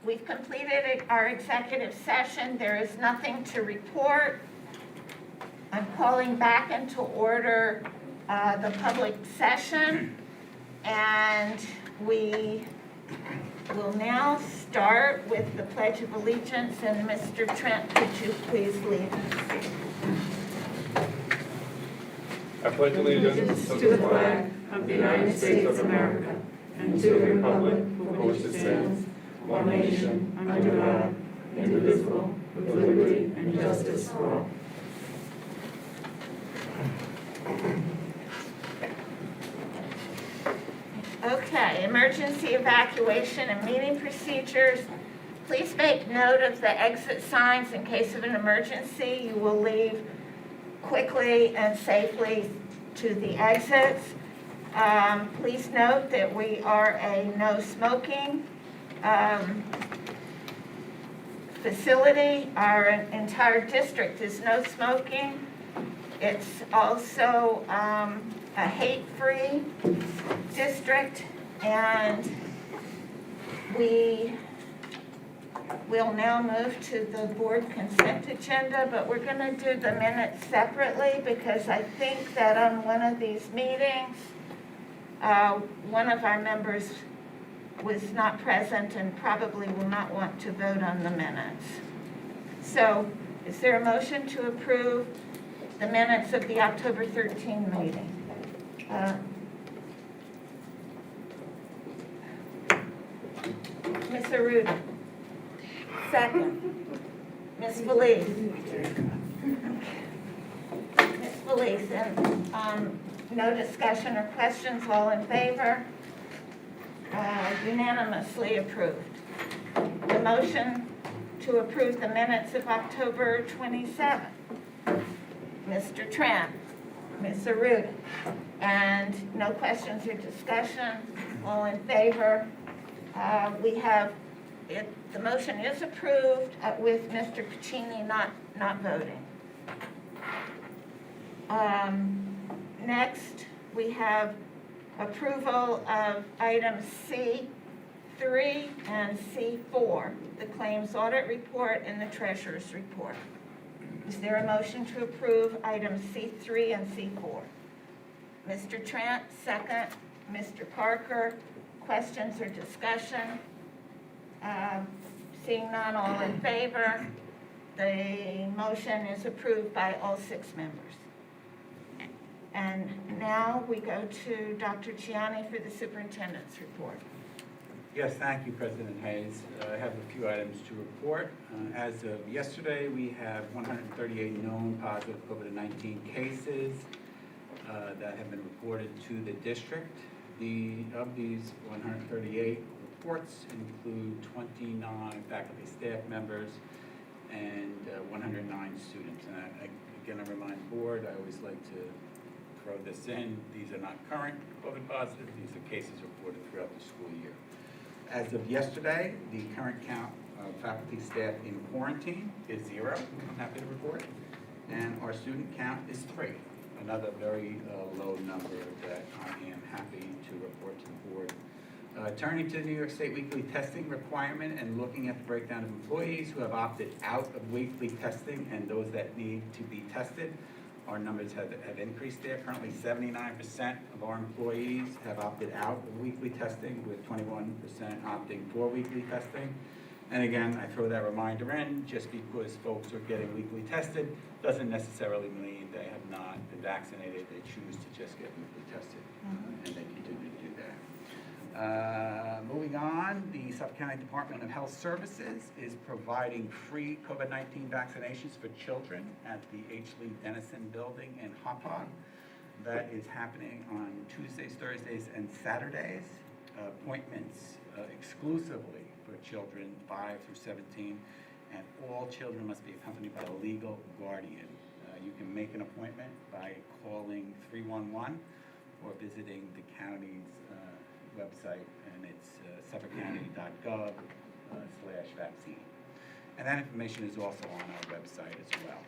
We've completed our executive session. There is nothing to report. I'm calling back into order the public session, and we will now start with the Pledge of Allegiance. And Mr. Trent, could you please lead us? I pledge allegiance to the flag of the United States of America and to the republic for which it stands, one nation, under God, indivisible, with liberty and justice for all. Okay, emergency evacuation and meeting procedures. Please make note of the exit signs in case of an emergency. You will leave quickly and safely to the exits. Please note that we are a no smoking facility. Our entire district is no smoking. It's also a hate-free district, and we will now move to the board consent agenda, but we're going to do the minutes separately because I think that on one of these meetings, one of our members was not present and probably will not want to vote on the minutes. So, is there a motion to approve the minutes of the October 13 meeting? Ms. Arruda. Second. Ms. Felice. Ms. Felice, and no discussion or questions, all in favor? Unanimously approved. The motion to approve the minutes of October 27th. Mr. Trent, Ms. Arruda, and no questions or discussion, all in favor? We have it. The motion is approved with Mr. Piccini not voting. Next, we have approval of items C3 and C4, the claims audit report and the treasurer's report. Is there a motion to approve items C3 and C4? Mr. Trent, second. Mr. Parker, questions or discussion? Seeing none, all in favor? The motion is approved by all 6 members. And now we go to Dr. Gianni for the superintendent's report. Yes, thank you, President Hayes. I have a few items to report. As of yesterday, we have 138 known positive COVID-19 cases that have been reported to the district. Of these 138 reports include 29 faculty staff members and 109 students. And again, I remind the board, I always like to throw this in. These are not current COVID positive. These are cases reported throughout the school year. As of yesterday, the current count of faculty staff in quarantine is 0, I'm happy to report, and our student count is 3, another very low number that I am happy to report to the board. Turning to the New York State weekly testing requirement and looking at the breakdown of employees who have opted out of weekly testing and those that need to be tested, our numbers have increased there. Currently, 79% of our employees have opted out of weekly testing, with 21% opting for weekly testing. And again, I throw that reminder in, just because folks are getting weekly tested doesn't necessarily mean they have not been vaccinated. They choose to just get weekly tested, and they continue to do that. Moving on, the Suffolk County Department of Health Services is providing free COVID-19 vaccinations for children at the H. Lee Dennison building in Hauppauge. That is happening on Tuesdays, Thursdays, and Saturdays. Appointments exclusively for children 5 through 17, and all children must be accompanied by a legal guardian. You can make an appointment by calling 311 or visiting the county's website, and it's suffolkcounty.gov/vaccine. And that information is also on our website as well.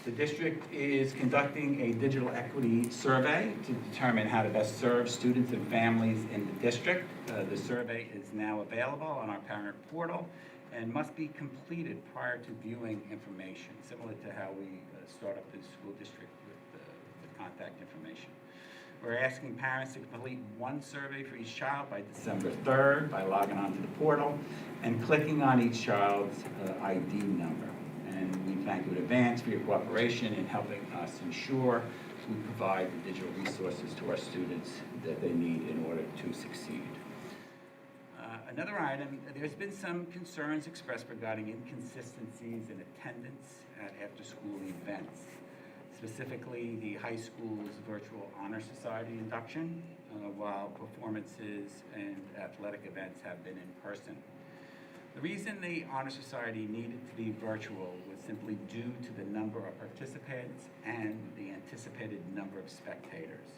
The district is conducting a digital equity survey to determine how to best serve students and families in the district. The survey is now available on our parent portal and must be completed prior to viewing information, similar to how we start up the school district with contact information. We're asking parents to complete one survey for each child by December 3rd by logging onto the portal and clicking on each child's ID number. And we thank you in advance for your cooperation in helping us ensure we provide the digital resources to our students that they need in order to succeed. Another item, there's been some concerns expressed regarding inconsistencies in attendance at after-school events, specifically the high school's virtual honor society induction, while performances and athletic events have been in person. The reason the honor society needed to be virtual was simply due to the number of participants and the anticipated number of spectators.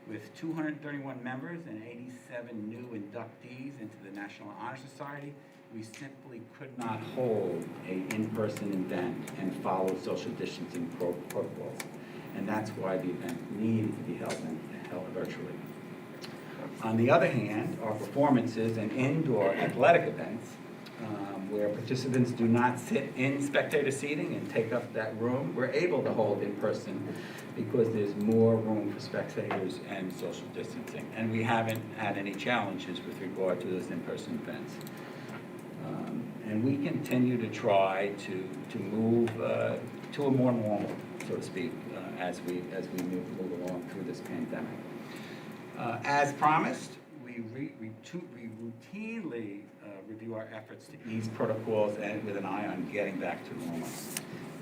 With 231 members and 87 new inductees into the National Honor Society, we simply could not hold an in-person event and follow social distancing protocols. And that's why the event needed to be held virtually. On the other hand, our performances and indoor athletic events, where participants do not sit in spectator seating and take up that room, we're able to hold in person because there's more room for spectators and social distancing. And we haven't had any challenges with regard to those in-person events. And we continue to try to move to a more normal, so to speak, as we move along through this pandemic. As promised, we routinely review our efforts to ease protocols and with an eye on getting back to normal.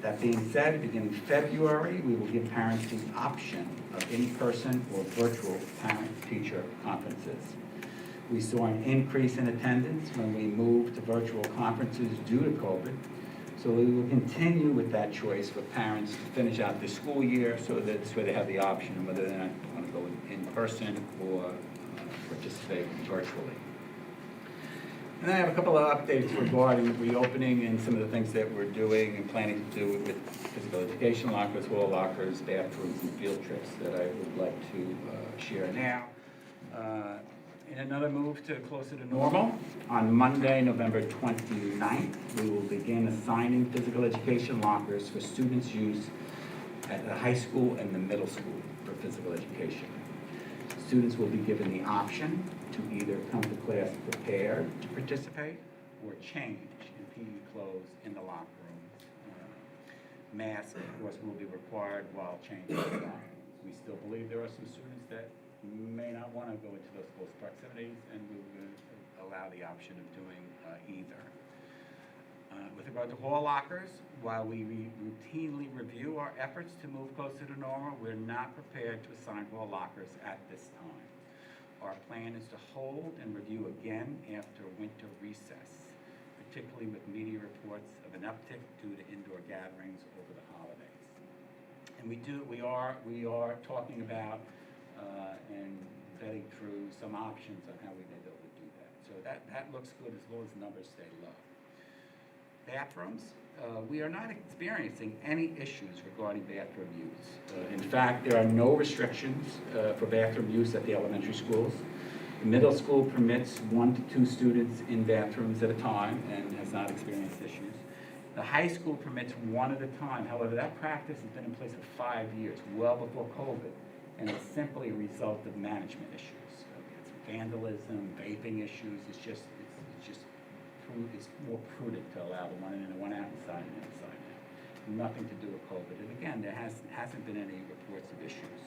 That being said, beginning February, we will give parents the option of in-person or virtual parent-teacher conferences. We saw an increase in attendance when we moved to virtual conferences due to COVID, so we will continue with that choice for parents to finish out the school year so that they have the option of whether they want to go in person or participate virtually. And then I have a couple of updates regarding reopening and some of the things that we're doing and planning to do with physical education lockers, hall lockers, bathrooms, and field trips that I would like to share now. In another move to closer to normal, on Monday, November 29th, we will begin assigning physical education lockers for students' use at the high school and the middle school for physical education. Students will be given the option to either come to class prepared to participate or change in PE clothes in the locker rooms. Masks, of course, will be required while changing the locker rooms. We still believe there are some students that may not want to go into those close proximities, and we will allow the option of doing either. With regard to hall lockers, while we routinely review our efforts to move closer to normal, we're not prepared to assign hall lockers at this time. Our plan is to hold and review again after winter recess, particularly with media reports of an uptick due to indoor gatherings over the holidays. And we are talking about and vetting through some options on how we may be able to do that. So that looks good as long as the numbers stay low. Bathrooms, we are not experiencing any issues regarding bathroom use. In fact, there are no restrictions for bathroom use at the elementary schools. The middle school permits 1 to 2 students in bathrooms at a time and has not experienced issues. The high school permits 1 at a time. However, that practice has been in place for 5 years, well before COVID, and it's simply a result of management issues. Vandalism, vaping issues. It's more prudent to allow the one in and one out inside and inside out. Nothing to do with COVID. And again, there hasn't been any reports of issues.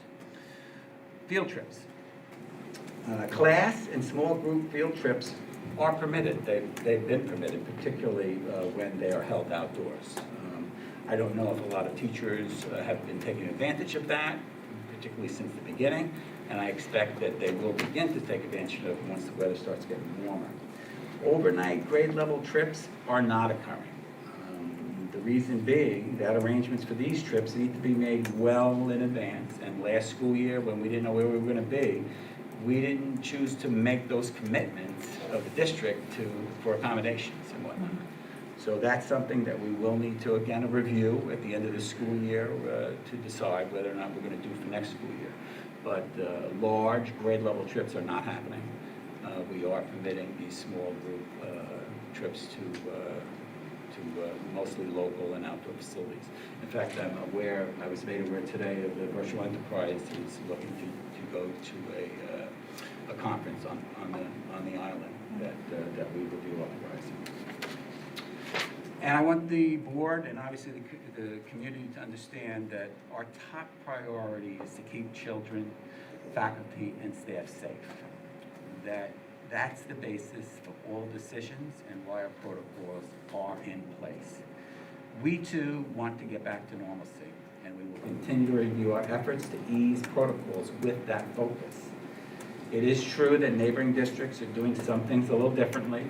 Field trips. Class and small group field trips are permitted. They've been permitted, particularly when they are held outdoors. I don't know if a lot of teachers have been taking advantage of that, particularly since the beginning, and I expect that they will begin to take advantage of it once the weather starts getting warmer. Overnight grade level trips are not occurring. The reason being that arrangements for these trips need to be made well in advance, and last school year when we didn't know where we were going to be, we didn't choose to make those commitments of the district for accommodations and whatnot. So that's something that we will need to, again, review at the end of the school year to decide whether or not we're going to do for next school year. But large grade level trips are not happening. We are permitting these small group trips to mostly local and outdoor facilities. In fact, I was made aware today of the virtual enterprise is looking to go to a conference on the island that we will be authorizing. And I want the board and obviously the community to understand that our top priority is to keep children, faculty, and staff safe. That's the basis for all decisions and why our protocols are in place. We too want to get back to normalcy, and we will continue to review our efforts to ease protocols with that focus. It is true that neighboring districts are doing some things a little differently,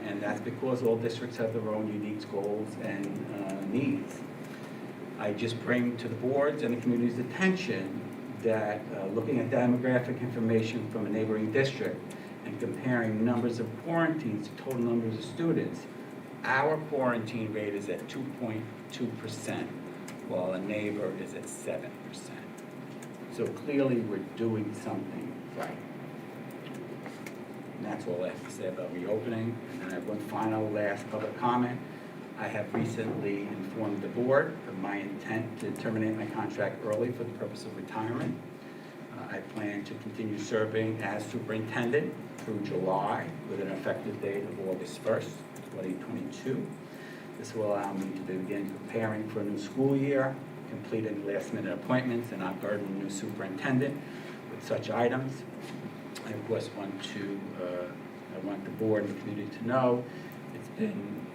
and that's because all districts have their own unique goals and needs. I just bring to the board's and the community's attention that looking at demographic information from a neighboring district and comparing numbers of quarantines to total numbers of students, our quarantine rate is at 2.2%, while a neighbor is at 7%. So clearly we're doing something right. And that's all I have to say about reopening. And then I have one final last public comment. I have recently informed the board of my intent to terminate my contract early for the purpose of retirement. I plan to continue serving as superintendent through July with an effective date of August 1st, 2022. This will allow me to begin preparing for a new school year, completing last-minute appointments, and not burden a new superintendent with such items. I, of course, want the board and the community to know it's been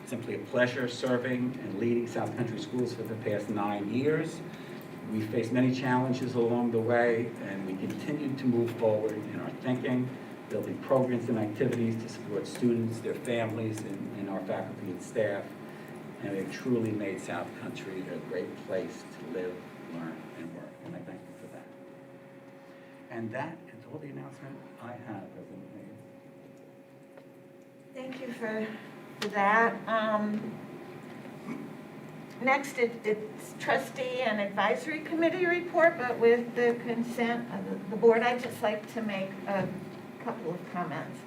simply a pleasure serving and leading South Country Schools for the past 9 years. We faced many challenges along the way, and we continue to move forward in our thinking, building programs and activities to support students, their families, and our faculty and staff. And we've truly made South Country a great place to live, learn, and work. And I thank you for that. And that is all the announcement I have, President Hayes. Thank you for that. Next, it's trustee and advisory committee report, but with the consent of the board, I'd just like to make a couple of comments.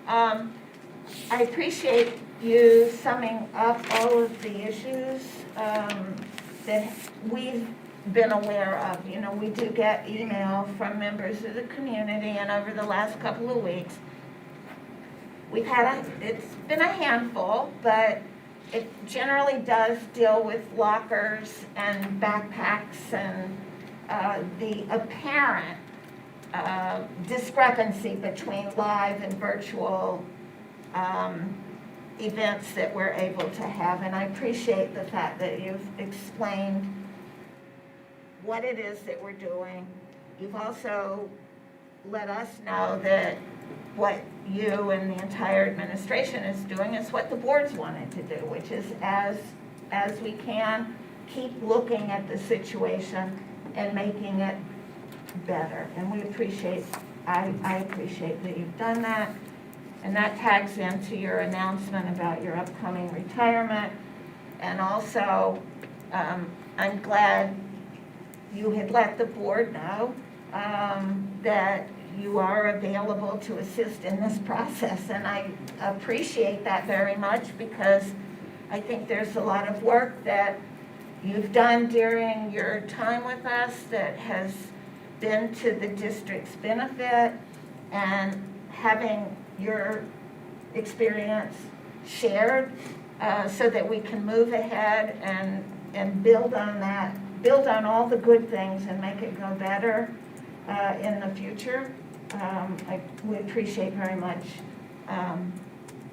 I appreciate you summing up all of the issues that we've been aware of. You know, we do get email from members of the community, and over the last couple of weeks, it's been a handful, but it generally does deal with lockers and backpacks and the apparent discrepancy between live and virtual events that we're able to have. And I appreciate the fact that you've explained what it is that we're doing. You've also let us know that what you and the entire administration is doing is what the board's wanted to do, which is as we can, keep looking at the situation and making it better. And we appreciate, I appreciate that you've done that. And that tags into your announcement about your upcoming retirement. And also, I'm glad you had let the board know that you are available to assist in this process. And I appreciate that very much, because I think there's a lot of work that you've done during your time with us that has been to the district's benefit, and having your experience shared so that we can move ahead and build on that, build on all the good things and make it go better in the future. We appreciate very much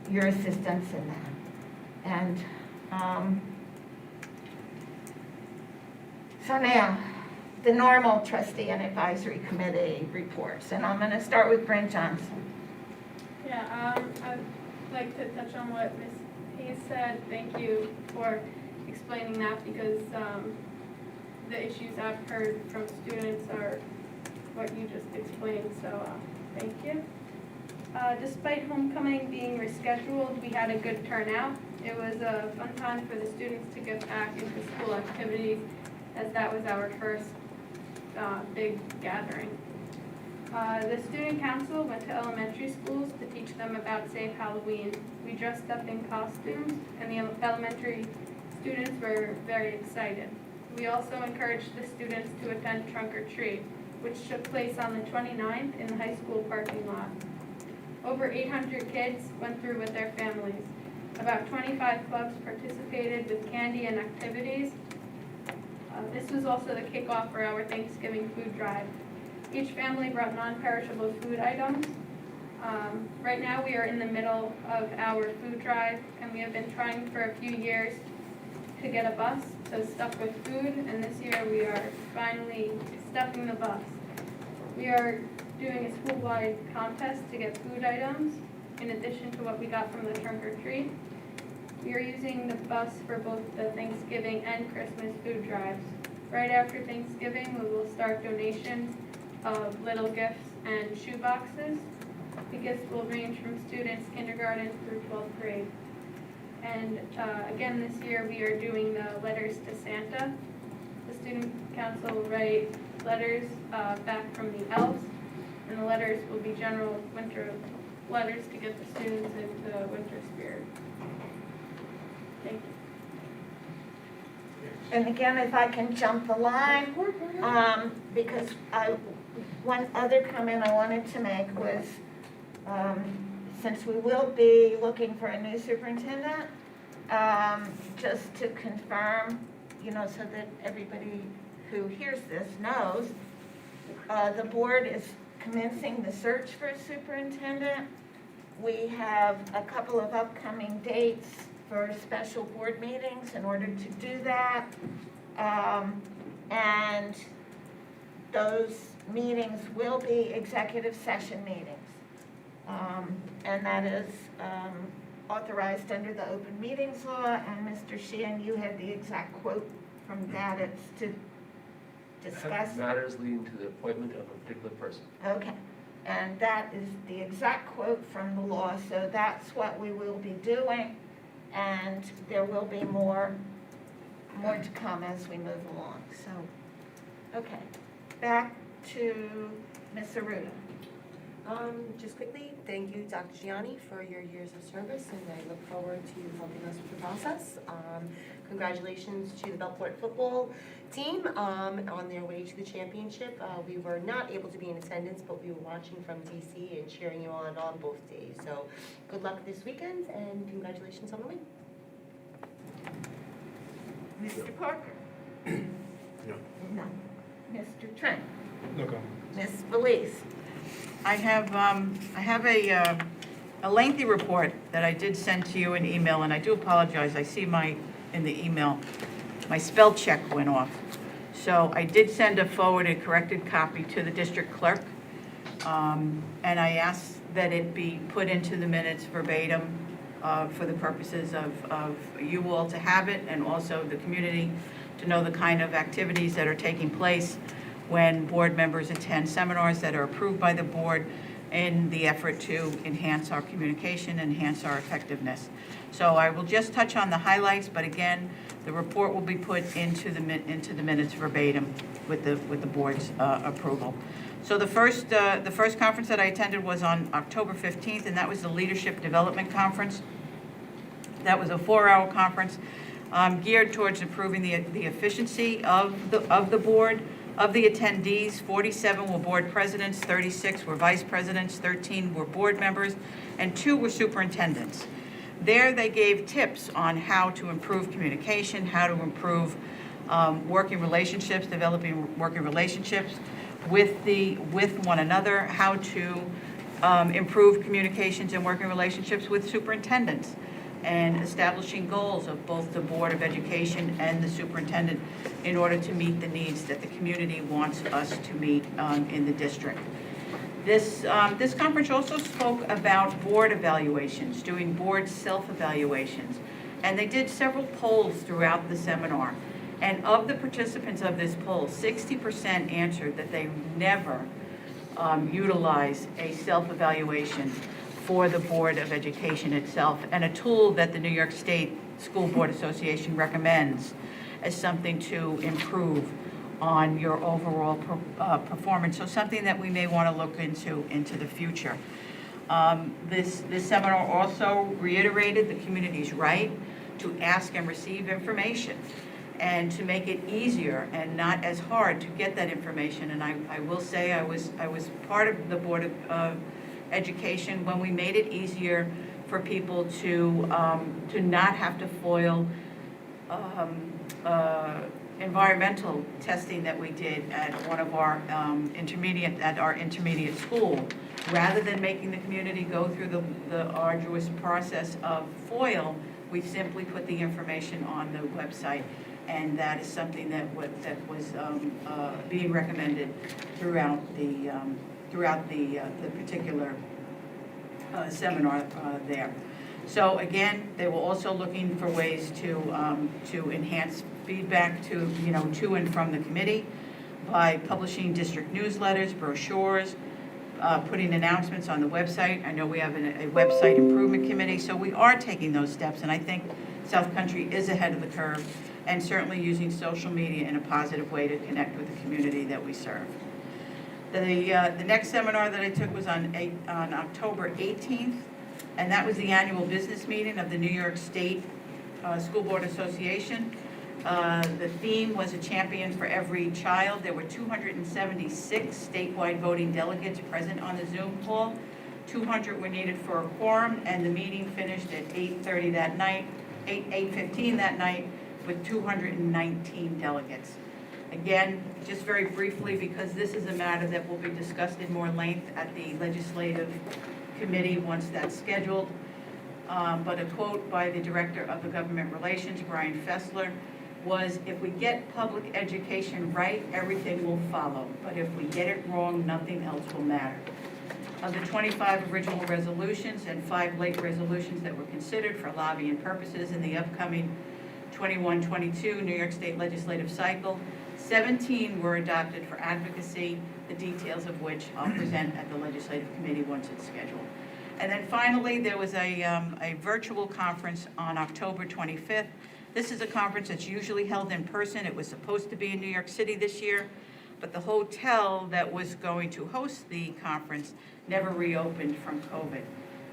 your assistance in that. And so now, the normal trustee and advisory committee reports. And I'm going to start with Brent Johnson. Yeah, I'd like to touch on what Ms. Hayes said. Thank you for explaining that, because the issues I've heard from students are what you just explained, so thank you. Despite homecoming being rescheduled, we had a good turnout. It was a fun time for the students to get back into school activities, as that was our first big gathering. The student council went to elementary schools to teach them about Safe Halloween. We dressed up in costumes, and the elementary students were very excited. We also encouraged the students to attend Trunk or Treat, which took place on the 29th in the high school parking lot. Over 800 kids went through with their families. About 25 clubs participated with candy and activities. This was also the kickoff for our Thanksgiving food drive. Each family brought non-perishable food items. Right now we are in the middle of our food drive, and we have been trying for a few years to get a bus, so stuffed with food, and this year we are finally stuffing the bus. We are doing a school-wide contest to get food items, in addition to what we got from the Trunk or Treat. We are using the bus for both the Thanksgiving and Christmas food drives. Right after Thanksgiving, we will start donations of little gifts and shoe boxes. The gifts will range from students kindergarten through 12th grade. And again, this year we are doing the letters to Santa. The student council will write letters back from the elves, and the letters will be general winter letters to get the students into winter spirit. Thank you. And again, if I can jump the line, because one other comment I wanted to make was, since we will be looking for a new superintendent, just to confirm, so that everybody who hears this knows, the board is commencing the search for a superintendent. We have a couple of upcoming dates for special board meetings in order to do that. And those meetings will be executive session meetings. And that is authorized under the open meetings law. And Mr. Sheehan, you had the exact quote from that. It's to discuss matters leading to the appointment of a particular person. Okay, and that is the exact quote from the law, so that's what we will be doing, and there will be more to come as we move along, so, okay. Back to Ms. Aruda. Just quickly, thank you, Dr. Gianni, for your years of service, and I look forward to helping us with the process. Congratulations to the Bellport football team on their way to the championship. We were not able to be in attendance, but we were watching from DC and cheering you on both days. So good luck this weekend, and congratulations on the win. Mr. Parker? No. No. Mr. Trent? No comment. Ms. Felice? I have a lengthy report that I did send to you in email, and I do apologize. I see in the email, my spell check went off. So I did send a forwarded corrected copy to the district clerk, and I asked that it be put into the minutes verbatim for the purposes of you all to have it, and also the community to know the kind of activities that are taking place when board members attend seminars that are approved by the board in the effort to enhance our communication, enhance our effectiveness. So I will just touch on the highlights, but again, the report will be put into the minutes verbatim with the board's approval. So the first conference that I attended was on October 15th, and that was the Leadership Development Conference. That was a 4-hour conference geared towards improving the efficiency of the board. Of the attendees, 47 were board presidents, 36 were vice presidents, 13 were board members, and 2 were superintendents. There they gave tips on how to improve communication, how to improve working relationships, developing working relationships with one another, how to improve communications and working relationships with superintendents, and establishing goals of both the Board of Education and the superintendent in order to meet the needs that the community wants us to meet in the district. This conference also spoke about board evaluations, doing board self-evaluations, and they did several polls throughout the seminar. And of the participants of this poll, 60% answered that they never utilize a self-evaluation for the Board of Education itself, and a tool that the New York State School Board Association recommends as something to improve on your overall performance, so something that we may want to look into the future. This seminar also reiterated the community's right to ask and receive information, and to make it easier and not as hard to get that information. And I will say I was part of the Board of Education when we made it easier for people to not have to foil environmental testing that we did at one of our intermediate school. Rather than making the community go through the arduous process of FOIL, we simply put the information on the website, and that is something that was being recommended throughout the particular seminar there. So again, they were also looking for ways to enhance feedback to and from the committee by publishing district newsletters, brochures, putting announcements on the website. I know we have a website improvement committee, so we are taking those steps, and I think South Country is ahead of the curve, and certainly using social media in a positive way to connect with the community that we serve. The next seminar that I took was on October 18th, and that was the annual business meeting of the New York State School Board Association. The theme was a champion for every child. There were 276 statewide voting delegates present on the Zoom call. 200 were needed for a quorum, and the meeting finished at 8:30 that night, 8:15 that night, with 219 delegates. Again, just very briefly, because this is a matter that will be discussed in more length at the legislative committee once that's scheduled, but a quote by the Director of the Government Relations, Brian Fessler, was, "If we get public education right, everything will follow. But if we get it wrong, nothing else will matter." Of the 25 original resolutions and 5 late resolutions that were considered for lobbying purposes in the upcoming 21-22 New York State legislative cycle, 17 were adopted for advocacy, the details of which I'll present at the legislative committee once it's scheduled. And then finally, there was a virtual conference on October 25th. This is a conference that's usually held in person. It was supposed to be in New York City this year, but the hotel that was going to host the conference never reopened from COVID.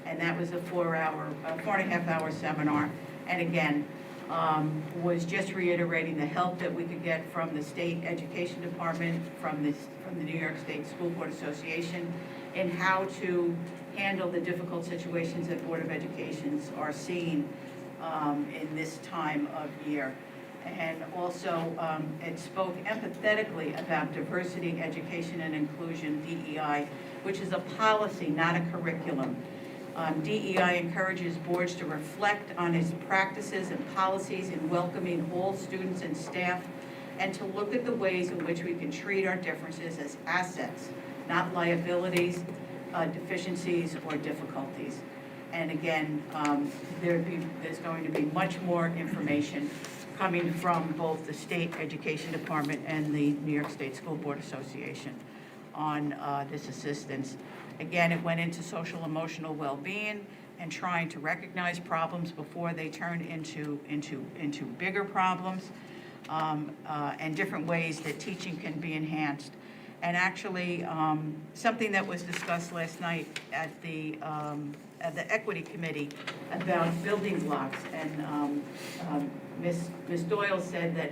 And that was a 4.5-hour seminar. And again, was just reiterating the help that we could get from the State Education Department, from the New York State School Board Association, in how to handle the difficult situations that Board of Educations are seeing in this time of year. And also, it spoke empathetically about diversity, education, and inclusion, DEI, which is a policy, not a curriculum. DEI encourages boards to reflect on its practices and policies in welcoming all students and staff, and to look at the ways in which we can treat our differences as assets, not liabilities, deficiencies, or difficulties. And again, there's going to be much more information coming from both the State Education Department and the New York State School Board Association on this assistance. Again, it went into social emotional well-being and trying to recognize problems before they turn into bigger problems, and different ways that teaching can be enhanced. And actually, something that was discussed last night at the Equity Committee about building blocks, and Ms. Doyle said that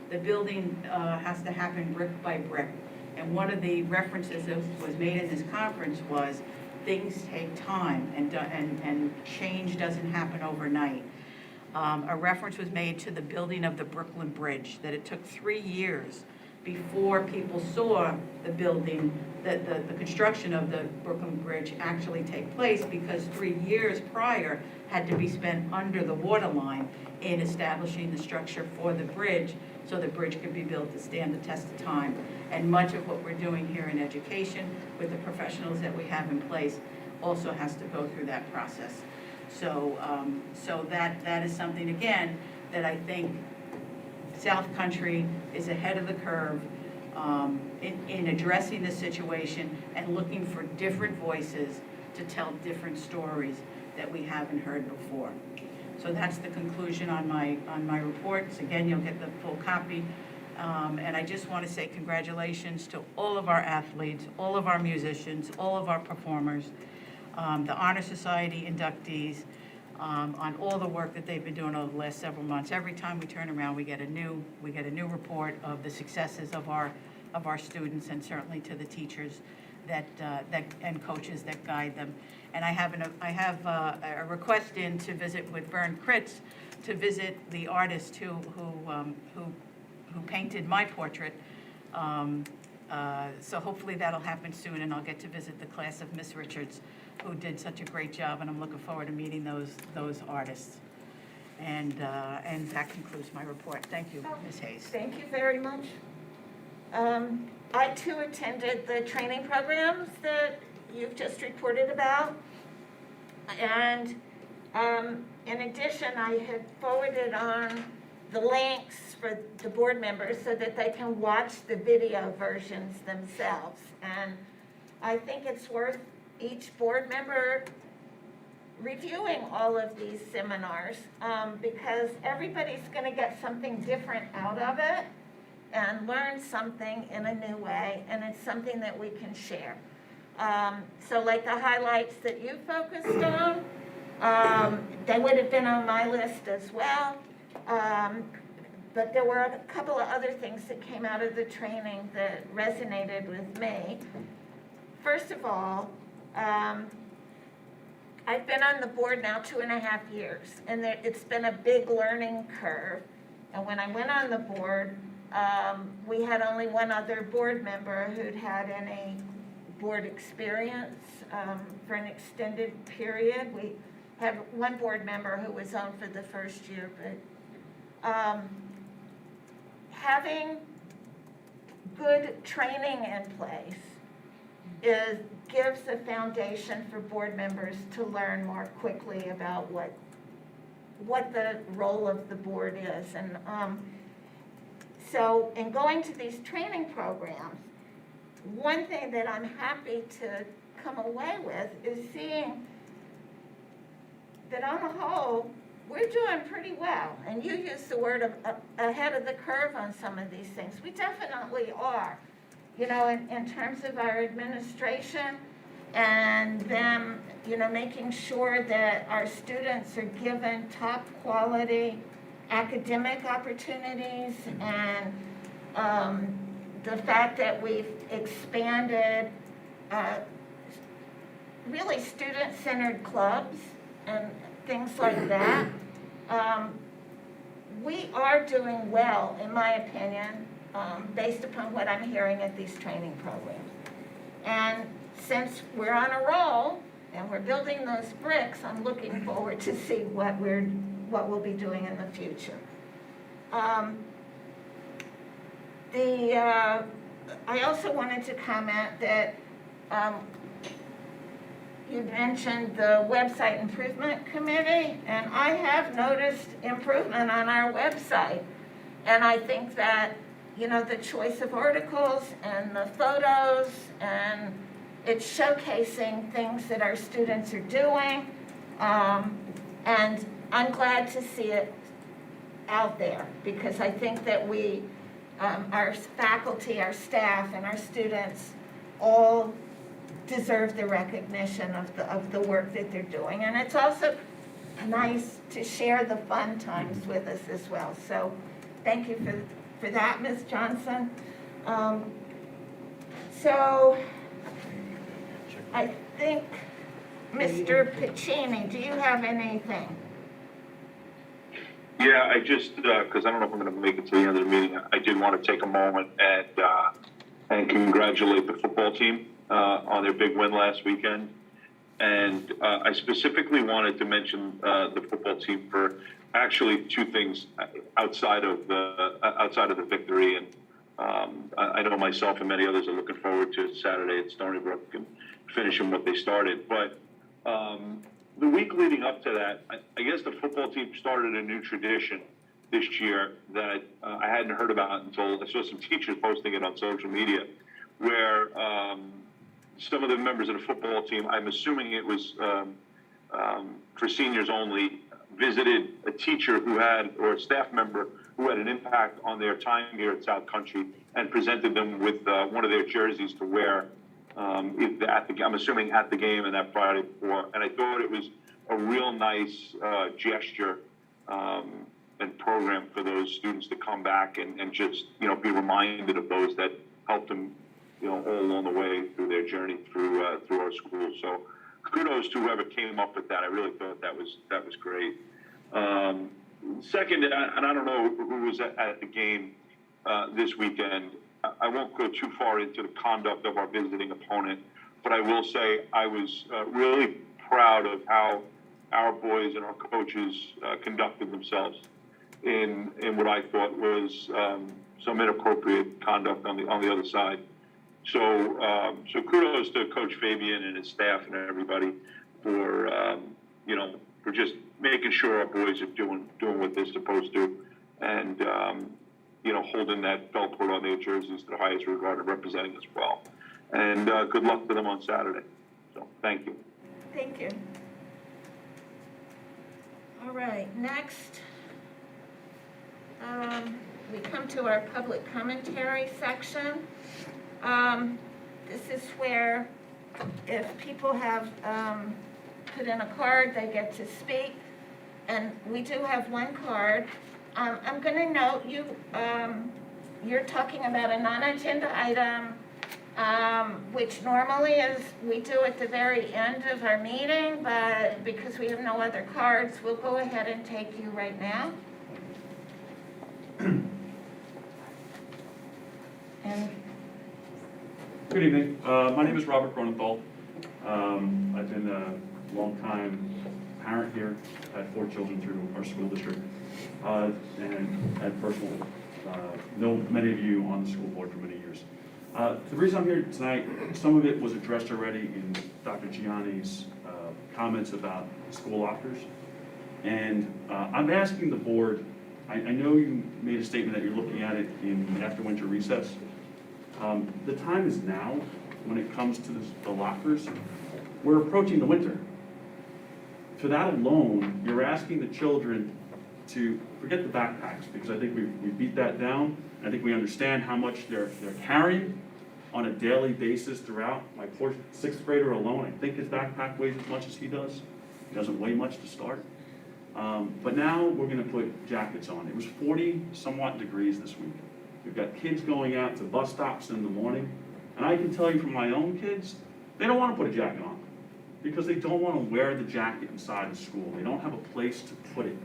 the building has to happen brick by brick. And one of the references that was made in this conference was things take time, and change doesn't happen overnight. A reference was made to the building of the Brooklyn Bridge, that it took 3 years before people saw the building, the construction of the Brooklyn Bridge actually take place, because 3 years prior had to be spent under the water line in establishing the structure for the bridge, so the bridge could be built to stand the test of time. And much of what we're doing here in education with the professionals that we have in place also has to go through that process. So that is something, again, that I think South Country is ahead of the curve in addressing the situation and looking for different voices to tell different stories that we haven't heard before. So that's the conclusion on my reports. Again, you'll get the full copy. And I just want to say congratulations to all of our athletes, all of our musicians, all of our performers, the Honor Society inductees, on all the work that they've been doing over the last several months. Every time we turn around, we get a new report of the successes of our students, and certainly to the teachers that and coaches that guide them. And I have a request in to visit with Vern to visit the artist who painted my portrait. So hopefully that'll happen soon, and I'll get to visit the class of Miss Richards, who did such a great job, and I'm looking forward to meeting those artists. And that concludes my report. Thank you, Ms. Hayes. Thank you very much. I too attended the training programs that you've just reported about. And in addition, I had forwarded on the links for the board members so that they can watch the video versions themselves. And I think it's worth each board member reviewing all of these seminars, because everybody's going to get something different out of it and learn something in a new way, and it's something that we can share. So like the highlights that you focused on, they would have been on my list as well. But there were a couple of other things that came out of the training that resonated with me. First of all, I've been on the board now 2.5 years, and it's been a big learning curve. And when I went on the board, we had only one other board member who'd had any board experience for an extended period. We have one board member who was on for the first year, but having good training in place gives a foundation for board members to learn more quickly about what the role of the board is. And so in going to these training programs, one thing that I'm happy to come away with is seeing that on the whole, we're doing pretty well. And you used the word of ahead of the curve on some of these things. We definitely are. You know, in terms of our administration and them, you know, making sure that our students are given top quality academic opportunities, and the fact that we've expanded really student-centered clubs and things like that. We are doing well, in my opinion, based upon what I'm hearing at these training programs. And since we're on a roll and we're building those bricks, I'm looking forward to see what we'll be doing in the future. I also wanted to comment that you mentioned the website improvement committee, and I have noticed improvement on our website. And I think that, you know, the choice of articles and the photos, and it's showcasing things that our students are doing. And I'm glad to see it out there, because I think that we, our faculty, our staff, and our students all deserve the recognition of the work that they're doing. And it's also nice to share the fun times with us as well. So thank you for that, Ms. Johnson. So I think, Mr. Piccini, do you have anything? Yeah, I just, because I don't know if I'm going to make it to the end of the meeting, I did want to take a moment and congratulate the football team on their big win last weekend. And I specifically wanted to mention the football team for actually two things outside of the victory. And I know myself and many others are looking forward to Saturday at Stony Brook and finishing what they started. But the week leading up to that, I guess the football team started a new tradition this year that I hadn't heard about until I saw some teachers posting it on social media, where some of the members of the football team, I'm assuming it was for seniors only, visited a teacher who had, or a staff member who had an impact on their time here at South Country, and presented them with one of their jerseys to wear I'm assuming at the game and that Friday before. And I thought it was a real nice gesture and program for those students to come back and just, be reminded of those that helped them, all along the way through their journey through our school. So kudos to whoever came up with that. I really thought that was great. Second, and I don't know who was at the game this weekend. I won't go too far into the conduct of our visiting opponent, but I will say I was really proud of how our boys and our coaches conducted themselves in what I thought was some inappropriate conduct on the other side. So kudos to Coach Fabian and his staff and everybody for for just making sure our boys are doing what they're supposed to, and holding that Belport on their jerseys to the highest regard and representing us well. And good luck to them on Saturday. So thank you. Thank you. All right, next, we come to our public commentary section. This is where if people have put in a card, they get to speak. And we do have one card. I'm going to note you're talking about a non-agenda item, which normally is we do at the very end of our meeting, but because we have no other cards, we'll go ahead and take you right now. And good evening. My name is Robert Cronenthal. I've been a long-time parent here. I've had 4 children through our school district, and had personal, know many of you on the school board for many years. The reason I'm here tonight, some of it was addressed already in Dr. Gianni's comments about school lockers. And I'm asking the board, I know you made a statement that you're looking at it after winter recess. The time is now when it comes to the lockers. We're approaching the winter. For that alone, you're asking the children to forget the backpacks, because I think we beat that down. I think we understand how much they're carrying on a daily basis throughout. My poor 6th grader alone, I think his backpack weighs as much as he does. He doesn't weigh much to start. But now we're going to put jackets on. It was 40 somewhat degrees this week. We've got kids going out to bus stops in the morning. And I can tell you from my own kids, they don't want to put a jacket on because they don't want to wear the jacket inside the school. They don't have a place to put it.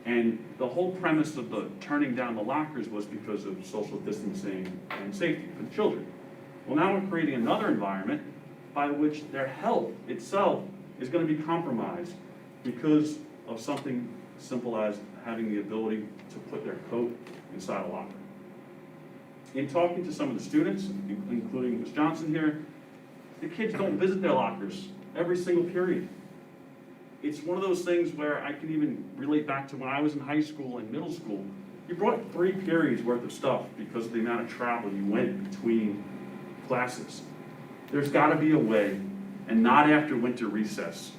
And the whole premise of the turning down the lockers was because of social distancing and safety for the children. Well, now we're creating another environment by which their health itself is going to be compromised because of something simple as having the ability to put their coat inside a locker. In talking to some of the students, including Ms. Johnson here, the kids don't visit their lockers every single period. It's one of those things where I can even relate back to when I was in high school and middle school. You brought 3 periods worth of stuff because of the amount of travel you went between classes. There's got to be a way, and not after winter recess,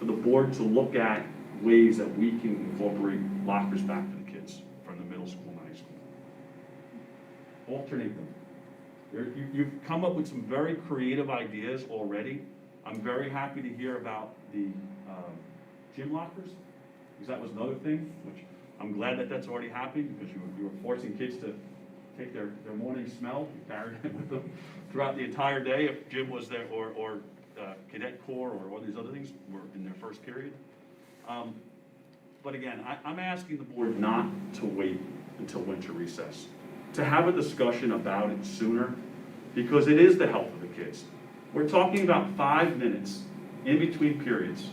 for the board to look at ways that we can incorporate lockers back to the kids from the middle school and high school. Alternate them. You've come up with some very creative ideas already. I'm very happy to hear about the gym lockers, because that was another thing, which I'm glad that that's already happening, because you were forcing kids to take their morning smell and carry it with them throughout the entire day if gym was there, or cadet corps, or all these other things were in their first period. But again, I'm asking the board not to wait until winter recess, to have a discussion about it sooner, because it is the health of the kids. We're talking about 5 minutes in between periods.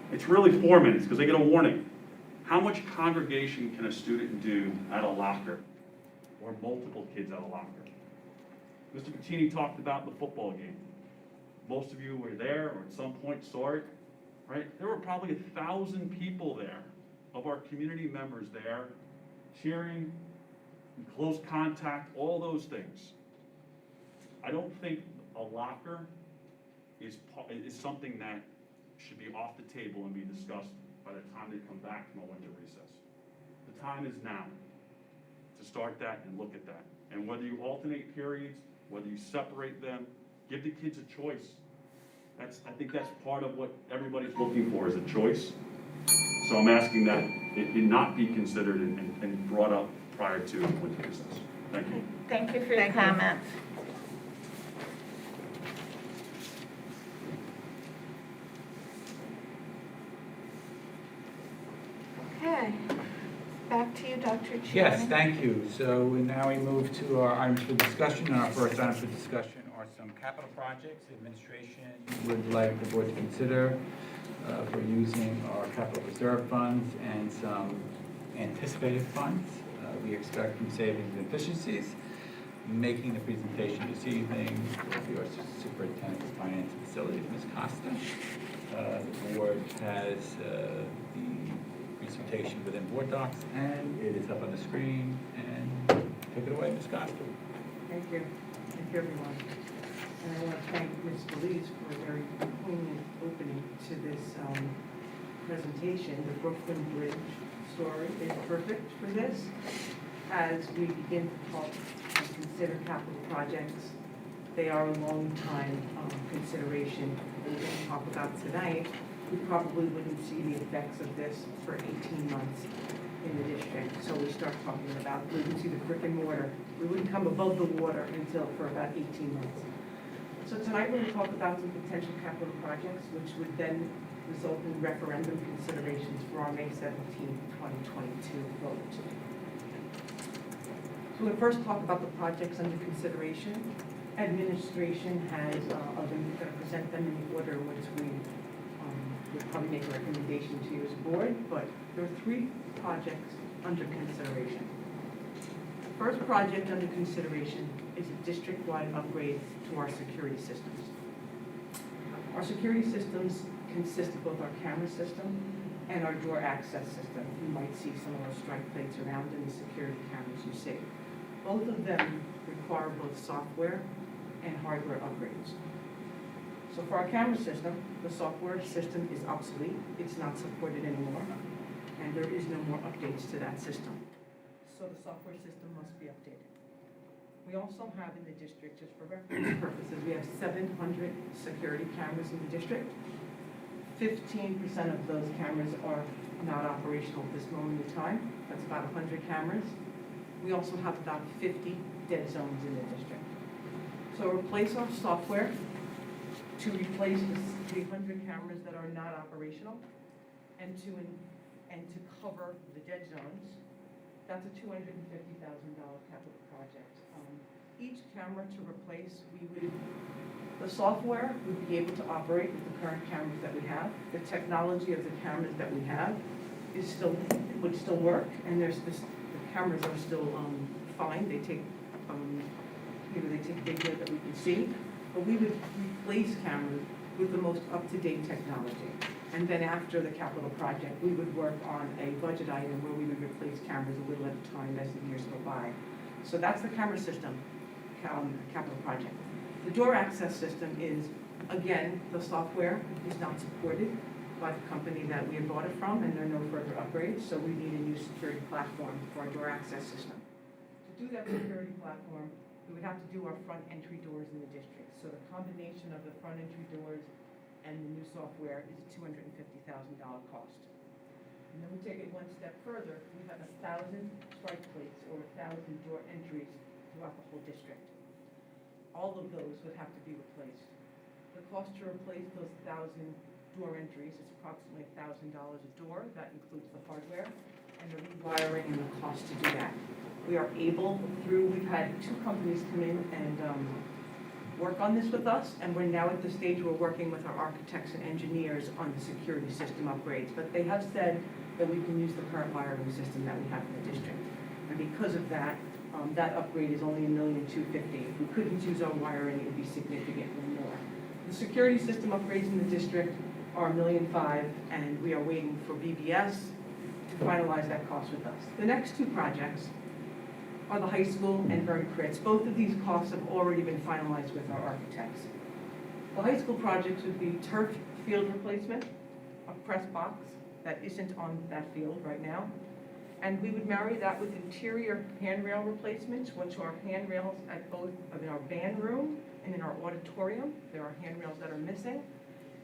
It's really 4 minutes because they get a warning. How much congregation can a student do at a locker, or multiple kids at a locker? Mr. Pacini talked about the football game. Most of you were there or at some point saw it, right? There were probably 1,000 people there, of our community members there, cheering, in close contact, all those things. I don't think a locker is something that should be off the table and be discussed by the time they come back from a winter recess. The time is now to start that and look at that. And whether you alternate periods, whether you separate them, give the kids a choice. I think that's part of what everybody's looking for, is a choice. So I'm asking that it not be considered and brought up prior to winter recess. Thank you. Thank you for your Thank you. comments. Okay, back to you, Dr. Chiani. Yes, thank you. So now we move to our items for discussion. And our first item for discussion are some capital projects the administration would like the board to consider for using our capital reserve funds and some anticipated funds. We expect some savings and efficiencies. Making the presentation this evening will be our Superintendent of Finance and Facilities, Ms. Costa. The board has the presentation within board docs, and it is up on the screen. And take it away, Ms. Costa. Thank you. Thank you, everyone. And I want to thank Ms. Belize for a very poignant opening to this presentation. The Brooklyn Bridge story is perfect for this. As we begin to talk and consider capital projects, they are a long time consideration. We're going to talk about tonight. We probably wouldn't see the effects of this for 18 months in the district. So we start talking about, we would see the brick and mortar. We wouldn't come above the water until for about 18 months. So tonight we're going to talk about some potential capital projects, which would then result in referendum considerations for our May 17, 2022 vote. So we'll first talk about the projects under consideration. Administration has, I'm going to present them in the order in which we would probably make a recommendation to you as a board, but there are 3 projects under consideration. The first project under consideration is a district-wide upgrade to our security systems. Our security systems consist of both our camera system and our door access system. You might see some of our strike plates around in the security cameras you see. Both of them require both software and hardware upgrades. So for our camera system, the software system is obsolete. It's not supported anymore, and there is no more updates to that system. So the software system must be updated. We also have in the district, just for reference purposes, we have 700 security cameras in the district. 15% of those cameras are not operational at this moment in time. That's about 100 cameras. We also have about 50 dead zones in the district. So replace our software to replace the 300 cameras that are not operational and to cover the dead zones. That's a $250,000 capital project. Each camera to replace, the software would be able to operate with the current cameras that we have. The technology of the cameras that we have would still work, and the cameras are still fine. They take video that we can see, but we would replace cameras with the most up-to-date technology. And then after the capital project, we would work on a budget item where we would replace cameras a little at a time as the years go by. So that's the camera system capital project. The door access system is, again, the software is not supported by the company that we had bought it from, and there are no further upgrades, so we need a new security platform for our door access system. To do that security platform, we would have to do our front entry doors in the district. So the combination of the front entry doors and the new software is a $250,000 cost. And then we take it one step further. We have 1,000 strike plates or 1,000 door entries throughout the whole district. All of those would have to be replaced. The cost to replace those 1,000 door entries is approximately $1,000 a door. That includes the hardware and the rewiring and the cost to do that. We are able, we've had 2 companies come in and work on this with us, and we're now at the stage we're working with our architects and engineers on the security system upgrades. But they have said that we can use the current wiring system that we have in the district. And because of that, that upgrade is only $1,250,000. If we couldn't use our wiring, it would be significantly more. The security system upgrades in the district are $1,500,000, and we are waiting for BBS to finalize that cost with us. The next 2 projects are the high school and Vern Crits. Both of these costs have already been finalized with our architects. The high school projects would be turf field replacement, a press box that isn't on that field right now. And we would marry that with interior handrail replacements, which are handrails at both in our band room and in our auditorium. There are handrails that are missing.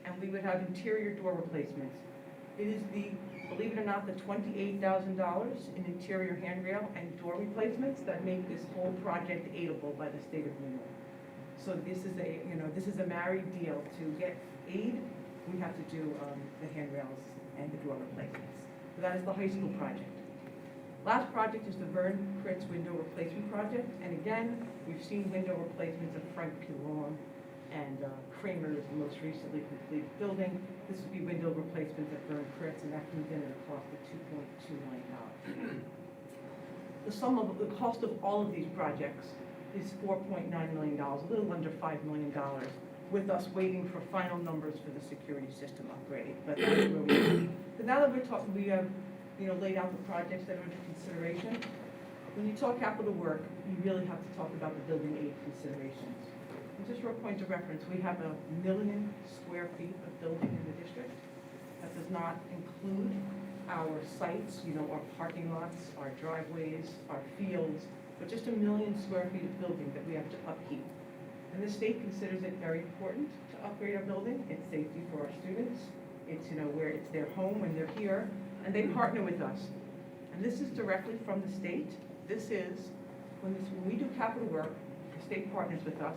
And we would have interior door replacements. It is believe it or not, the $28,000 in interior handrail and door replacements that make this whole project aidable by the state of New York. So this is a married deal. To get aid, we have to do the handrails and the door replacements. So that is the high school project. Last project is the Vern Critz window replacement project. And again, we've seen window replacements at Frank P. Long and Kramer's, the most recently completed building. This would be window replacements at Vern Critz, and that comes in at a cost of $2.2 million. The cost of all of these projects is $4.9 million, a little under $5 million, with us waiting for final numbers for the security system upgrade. But that's where we are. So now that we have laid out the projects that are under consideration, when you talk capital work, you really have to talk about the building aid considerations. And just for a point of reference, we have 1 million square feet of building in the district. That does not include our sites, our parking lots, our driveways, our fields, but just 1 million square feet of building that we have to upkeep. And the state considers it very important to upgrade our building. It's safety for our students. It's, where it's their home when they're here, and they partner with us. And this is directly from the state. This is, when we do capital work, the state partners with us,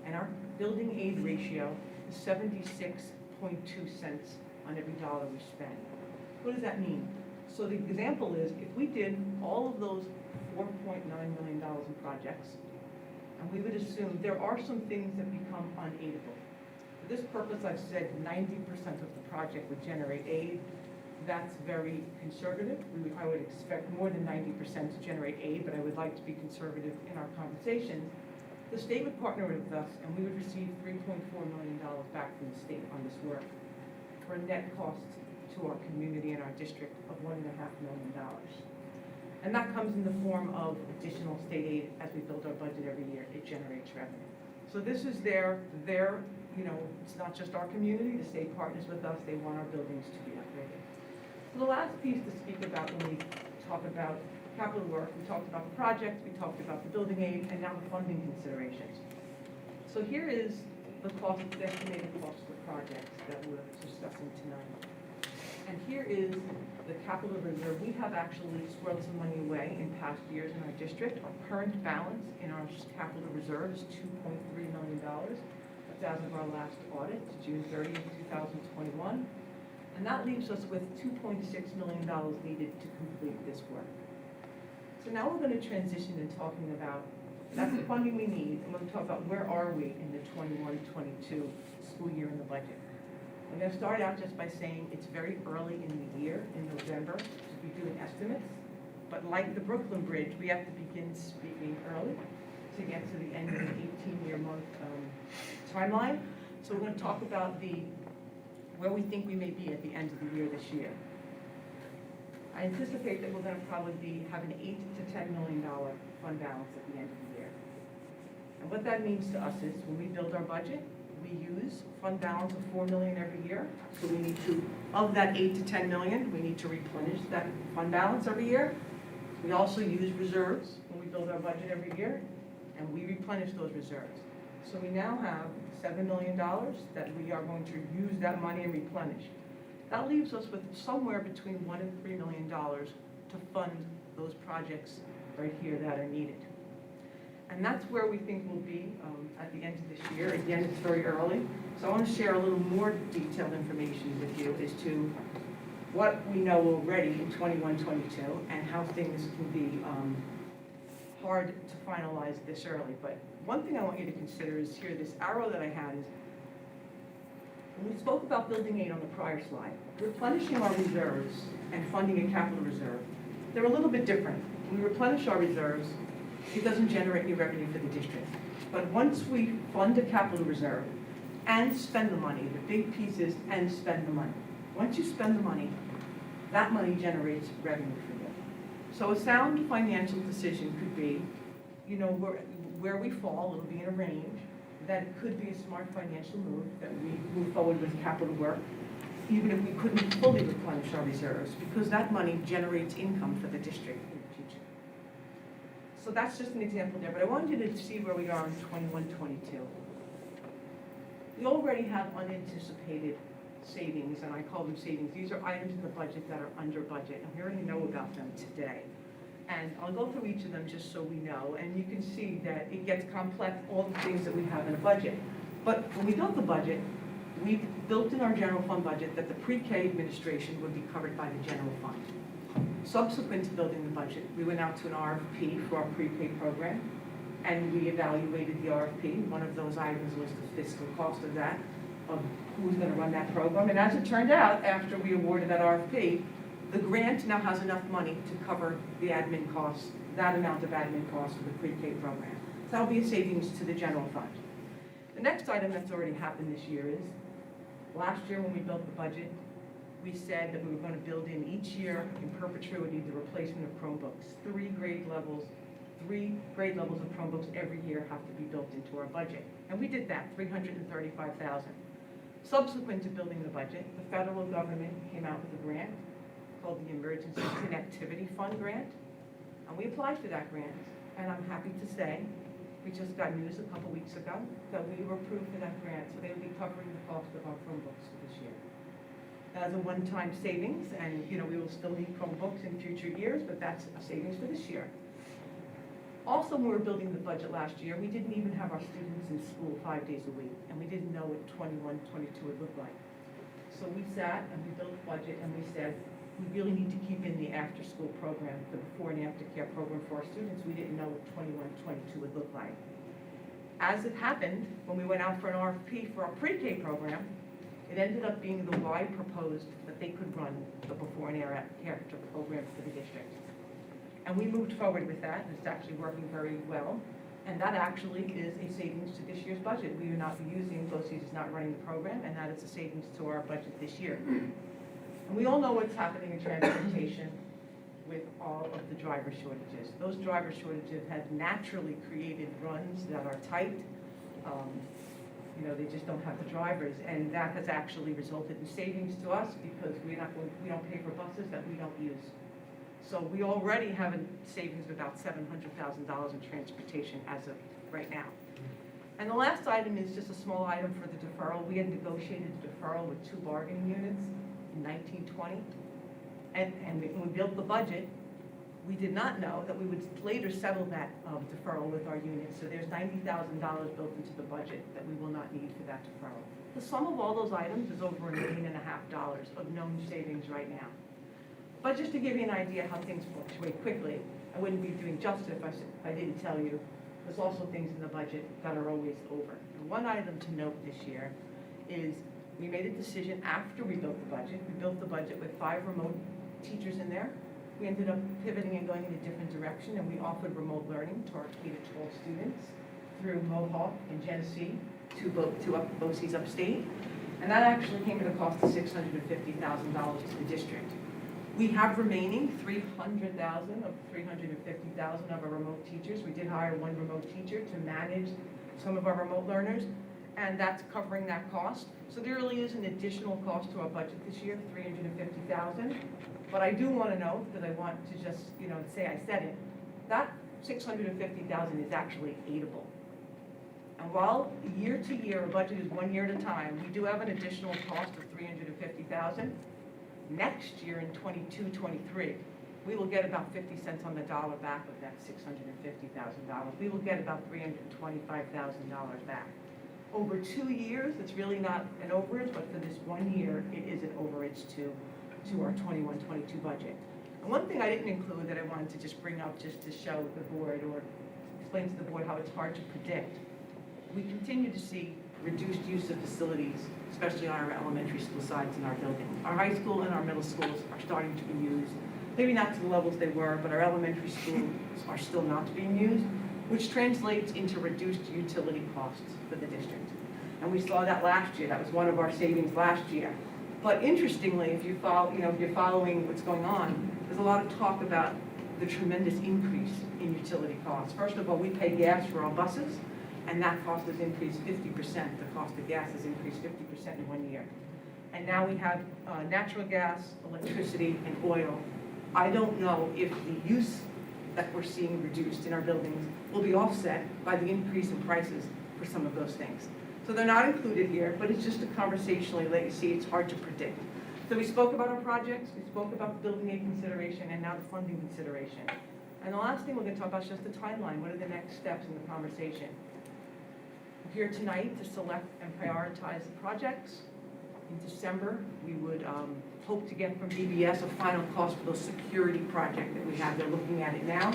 and our building aid ratio is 76.2 cents on every dollar we spend. What does that mean? So the example is, if we did all of those $4.9 million in projects, and we would assume there are some things that become unaidable. For this purpose, I've said 90% of the project would generate aid. That's very conservative. I would expect more than 90% to generate aid, but I would like to be conservative in our conversations. The state would partner with us, and we would receive $3.4 million back from the state on this work for a net cost to our community and our district of $1.5 million. And that comes in the form of additional state aid as we build our budget every year. It generates revenue. So this is their it's not just our community. The state partners with us. They want our buildings to be upgraded. So the last piece to speak about when we talk about capital work, we talked about the project, we talked about the building aid, and now the funding considerations. So here is the estimated cost of the projects that we're discussing tonight. And here is the capital reserve. We have actually squirreled some money away in past years in our district. Our current balance in our capital reserve is $2.3 million. That's as of our last audit, June 30th, 2021. And that leaves us with $2.6 million needed to complete this work. So now we're going to transition in talking about, that's the funding we need, and we're going to talk about where are we in the 21-22 school year in the budget. I'm going to start out just by saying it's very early in the year, in November, to be doing estimates. But like the Brooklyn Bridge, we have to begin speaking early to get to the end of the 18-year month timeline. So we're going to talk about where we think we may be at the end of the year this year. I anticipate that we're going to probably have an $8 to $10 million fund balance at the end of the year. And what that means to us is when we build our budget, we use fund balance of $4 million every year. So we need to, of that $8 to $10 million, we need to replenish that fund balance every year. We also use reserves when we build our budget every year, and we replenish those reserves. So we now have $7 million that we are going to use that money and replenish. That leaves us with somewhere between $1 and $3 million to fund those projects right here that are needed. And that's where we think we'll be at the end of this year. Again, it's very early. So I want to share a little more detailed information with you as to what we know already in 21-22 and how things can be hard to finalize this early. But one thing I want you to consider is here, this arrow that I had is, when we spoke about building aid on the prior slide, replenishing our reserves and funding a capital reserve, they're a little bit different. When we replenish our reserves, it doesn't generate any revenue for the district. But once we fund a capital reserve and spend the money, the big piece is and spend the money. Once you spend the money, that money generates revenue for you. So a sound financial decision could be, where we fall, it'll be in a range. that it could be a smart financial move, that we move forward with capital work, even if we couldn't fully replenish our reserves, because that money generates income for the district in the future. So that's just an example there, but I wanted you to see where we are in 21-22. We already have unanticipated savings, and I call them savings. These are items in the budget that are under budget, and we already know about them today. And I'll go through each of them just so we know, and you can see that it gets complex, all the things that we have in a budget. But when we built the budget, we built in our general fund budget that the pre-K administration would be covered by the general fund. Subsequent to building the budget, we went out to an RFP for our pre-K program, and we evaluated the RFP. One of those items was the fiscal cost of that, of who's going to run that program. And as it turned out, after we awarded that RFP, the grant now has enough money to cover the admin costs, that amount of admin costs for the pre-K program. So that'll be a savings to the general fund. The next item that's already happened this year is, last year when we built the budget, we said that we were going to build in each year in perpetuity the replacement of Chromebooks. 3 grade levels of Chromebooks every year have to be built into our budget. And we did that, $335,000. Subsequent to building the budget, the federal government came out with a grant called the Emergency Connectivity Fund Grant. And we applied for that grant, and I'm happy to say, we just got news a couple weeks ago that we were approved for that grant, so they will be covering the cost of our Chromebooks for this year. As a one-time savings, and we will still need Chromebooks in future years, but that's a savings for this year. Also, when we were building the budget last year, we didn't even have our students in school 5 days a week, and we didn't know what 21-22 would look like. So we sat and we built a budget, and we said, we really need to keep in the after-school program, the before and after care program for our students. We didn't know what 21-22 would look like. As it happened, when we went out for an RFP for our pre-K program, it ended up being the Y proposed that they could run the before and after program for the district. And we moved forward with that, and it's actually working very well. And that actually is a savings to this year's budget. We are not using, BOCES is not running the program, and that is a savings to our budget this year. And we all know what's happening in transportation with all of the driver shortages. Those driver shortages have naturally created runs that are tight. They just don't have the drivers, and that has actually resulted in savings to us because we don't pay for buses that we don't use. So we already have a savings of about $700,000 in transportation as of right now. And the last item is just a small item for the deferral. We had negotiated a deferral with 2 bargaining units in 1920. And when we built the budget, we did not know that we would later settle that deferral with our units. So there's $90,000 built into the budget that we will not need for that deferral. The sum of all those items is over $1.5 million of known savings right now. But just to give you an idea how things fluctuate quickly, I wouldn't be doing justice if I didn't tell you, there's also things in the budget that are always over. And one item to note this year is we made a decision after we built the budget. We built the budget with 5 remote teachers in there. We ended up pivoting and going in a different direction, and we offered remote learning to our K-12 students through Mohawk and Genesee to BOCES upstate. And that actually came at a cost of $650,000 to the district. We have remaining $300,000 of $350,000 of our remote teachers. We did hire 1 remote teacher to manage some of our remote learners, and that's covering that cost. So there really is an additional cost to our budget this year, $350,000. But I do want to note, because I want to just, say I said it, that $650,000 is actually aidable. And while year to year, a budget is 1 year at a time, we do have an additional cost of $350,000. Next year in 22-23, we will get about 50 cents on the dollar back of that $650,000. We will get about $325,000 back. Over 2 years, it's really not an overage, but for this 1 year, it is an overage to our 21-22 budget. And one thing I didn't include that I wanted to just bring up just to show the board or explain to the board how it's hard to predict. We continue to see reduced use of facilities, especially on our elementary school sides in our building. Our high school and our middle schools are starting to be used, maybe not to the levels they were, but our elementary schools are still not being used, which translates into reduced utility costs for the district. And we saw that last year. That was one of our savings last year. But interestingly, if you follow, if you're following what's going on, there's a lot of talk about the tremendous increase in utility costs. First of all, we pay gas for our buses, and that cost has increased 50%. The cost of gas has increased 50% in 1 year. And now we have natural gas, electricity, and oil. I don't know if the use that we're seeing reduced in our buildings will be offset by the increase in prices for some of those things. So they're not included here, but it's just to conversationally let you see it's hard to predict. So we spoke about our projects, we spoke about the building aid consideration, and now the funding consideration. And the last thing we're going to talk about is just the timeline. What are the next steps in the conversation? We're here tonight to select and prioritize the projects. In December, we would hope to get from DBS a final cost for the security project that we have. They're looking at it now.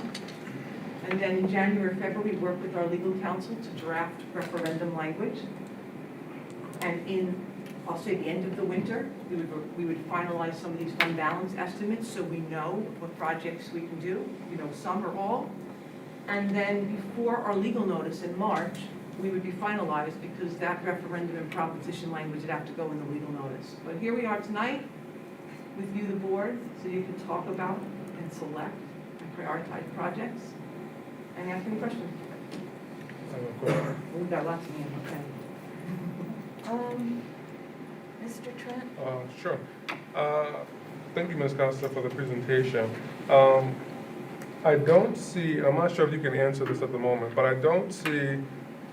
And then in January, February, we work with our legal counsel to draft referendum language. And in, I'll say, the end of the winter, we would finalize some of these fund balance estimates so we know what projects we can do, some or all. And then before our legal notice in March, we would be finalized because that referendum and proposition language would have to go in the legal notice. But here we are tonight with you, the board, so you can talk about and select and prioritize projects and ask any questions. I have a question. We've got lots of hands, okay. Mr. Trent? Sure. Thank you, Ms. Costa, for the presentation. I don't see, I'm not sure if you can answer this at the moment, but I don't see,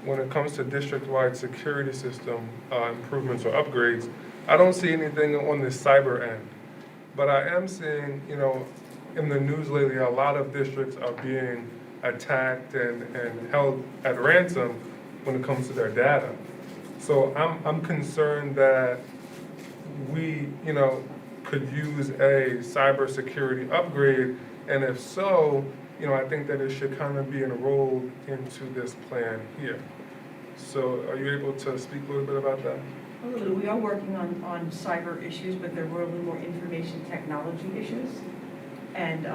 when it comes to district-wide security system improvements or upgrades, I don't see anything on the cyber end. But I am seeing, in the news lately, a lot of districts are being attacked and held at ransom when it comes to their data. So I'm concerned that we, could use a cybersecurity upgrade, and if so, I think that it should kind of be enrolled into this plan here. So are you able to speak a little bit about that? A little bit. We are working on cyber issues, but there were a little more information technology issues. And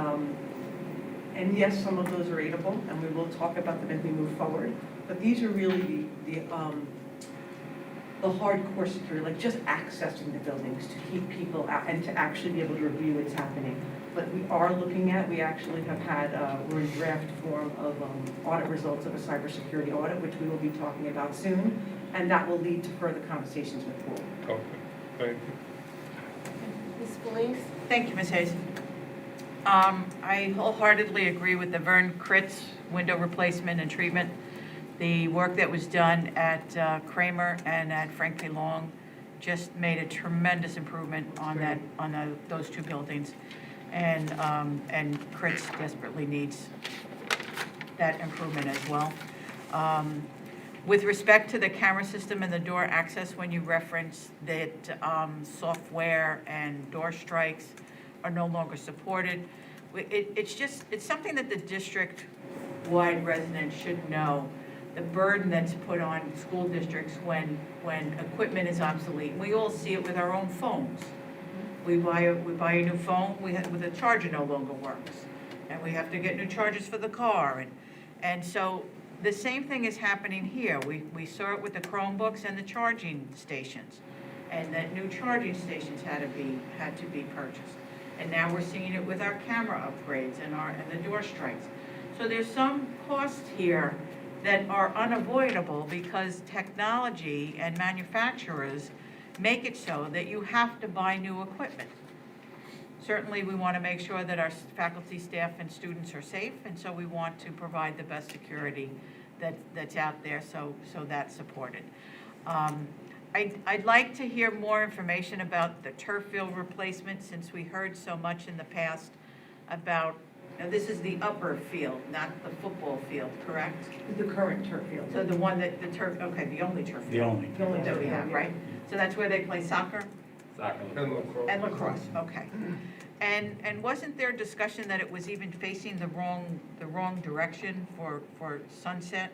yes, some of those are rateable, and we will talk about them as we move forward. But these are really the hardcore security, like just accessing the buildings to keep people out and to actually be able to review what's happening. But we are looking at, we actually have had, we're in draft form of audit results of a cybersecurity audit, which we will be talking about soon, and that will lead to further conversations with the board. Okay, thank you. Ms. Felice? Thank you, Ms. Hayes. I wholeheartedly agree with the Vern Critz window replacement and treatment. The work that was done at Kramer and at Frank P. Long just made a tremendous improvement on those two buildings. And Critz desperately needs that improvement as well. With respect to the camera system and the door access, when you reference that software and door strikes are no longer supported, it's something that the district-wide residents should know. The burden that's put on school districts when equipment is obsolete. We all see it with our own phones. We buy a new phone, the charger no longer works, and we have to get new chargers for the car, and so the same thing is happening here. We saw it with the Chromebooks and the charging stations, and that new charging stations had to be purchased, and now we're seeing it with our camera upgrades and the door strikes. So there's some costs here that are unavoidable because technology and manufacturers make it so that you have to buy new equipment. Certainly, we want to make sure that our faculty, staff, and students are safe, and so we want to provide the best security that's out there, so that's supported. I'd like to hear more information about the turf field replacement, since we heard so much in the past about, now this is the upper field, not the football field, correct? The current turf field. So the one that, the turf, okay, the only turf field. The only. The only That we have, right? So that's where they play soccer? Soccer. And lacrosse. And lacrosse, okay. And wasn't there discussion that it was even facing the wrong direction for Sunset?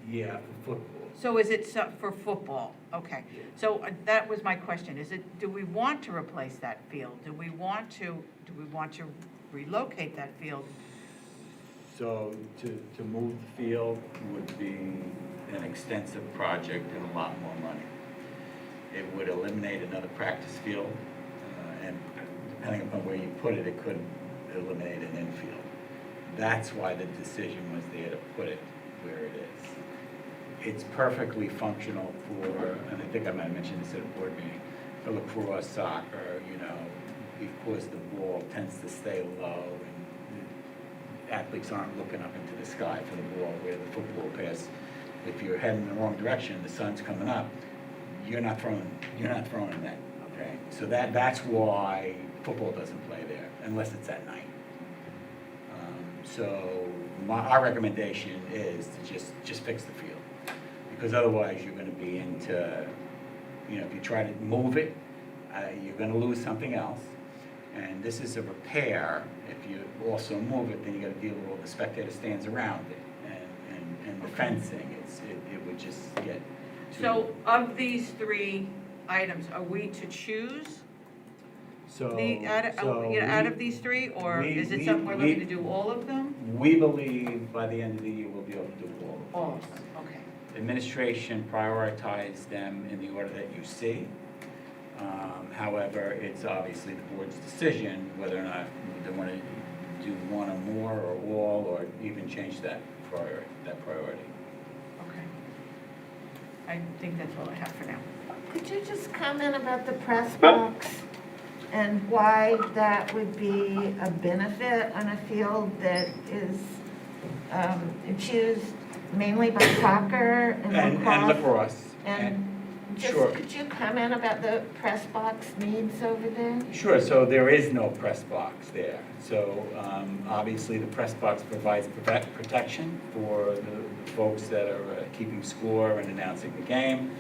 Yeah, for football. So is it for football? Okay. So that was my question. Do we want to replace that field? Do we want to relocate that field? So to move the field would be an extensive project and a lot more money. It would eliminate another practice field, and depending upon where you put it, it could eliminate an infield. That's why the decision was there to put it where it is. it's perfectly functional for, and I think I might have mentioned this at a board meeting, for lacrosse, soccer, you know, because the ball tends to stay low and athletes aren't looking up into the sky for the ball, where the football pass, if you're heading in the wrong direction, the sun's coming up, you're not throwing that, okay? So that's why football doesn't play there, unless it's at night. So our recommendation is to just fix the field, because otherwise you're gonna be into, you know, if you try to move it, you're gonna lose something else. And this is a repair. If you also move it, then you gotta deal with all the spectator stands around it and the fencing. It would just get too. So of these 3 items, are we to choose out of these 3, or is it something we're looking to do all of them? We believe by the end of the year, we'll be able to do all of them. All of them, okay. Administration prioritized them in the order that you see. However, it's obviously the board's decision whether or not they want to do one or more or all, or even change that priority. Okay. I think that's all I have for now. Could you just comment about the press box and why that would be a benefit on a field that is used mainly by soccer and lacrosse? And Just, sure. could you comment about the press box needs over there? Sure, so there is no press box there. So obviously the press box provides protection for the folks that are keeping score and announcing the game.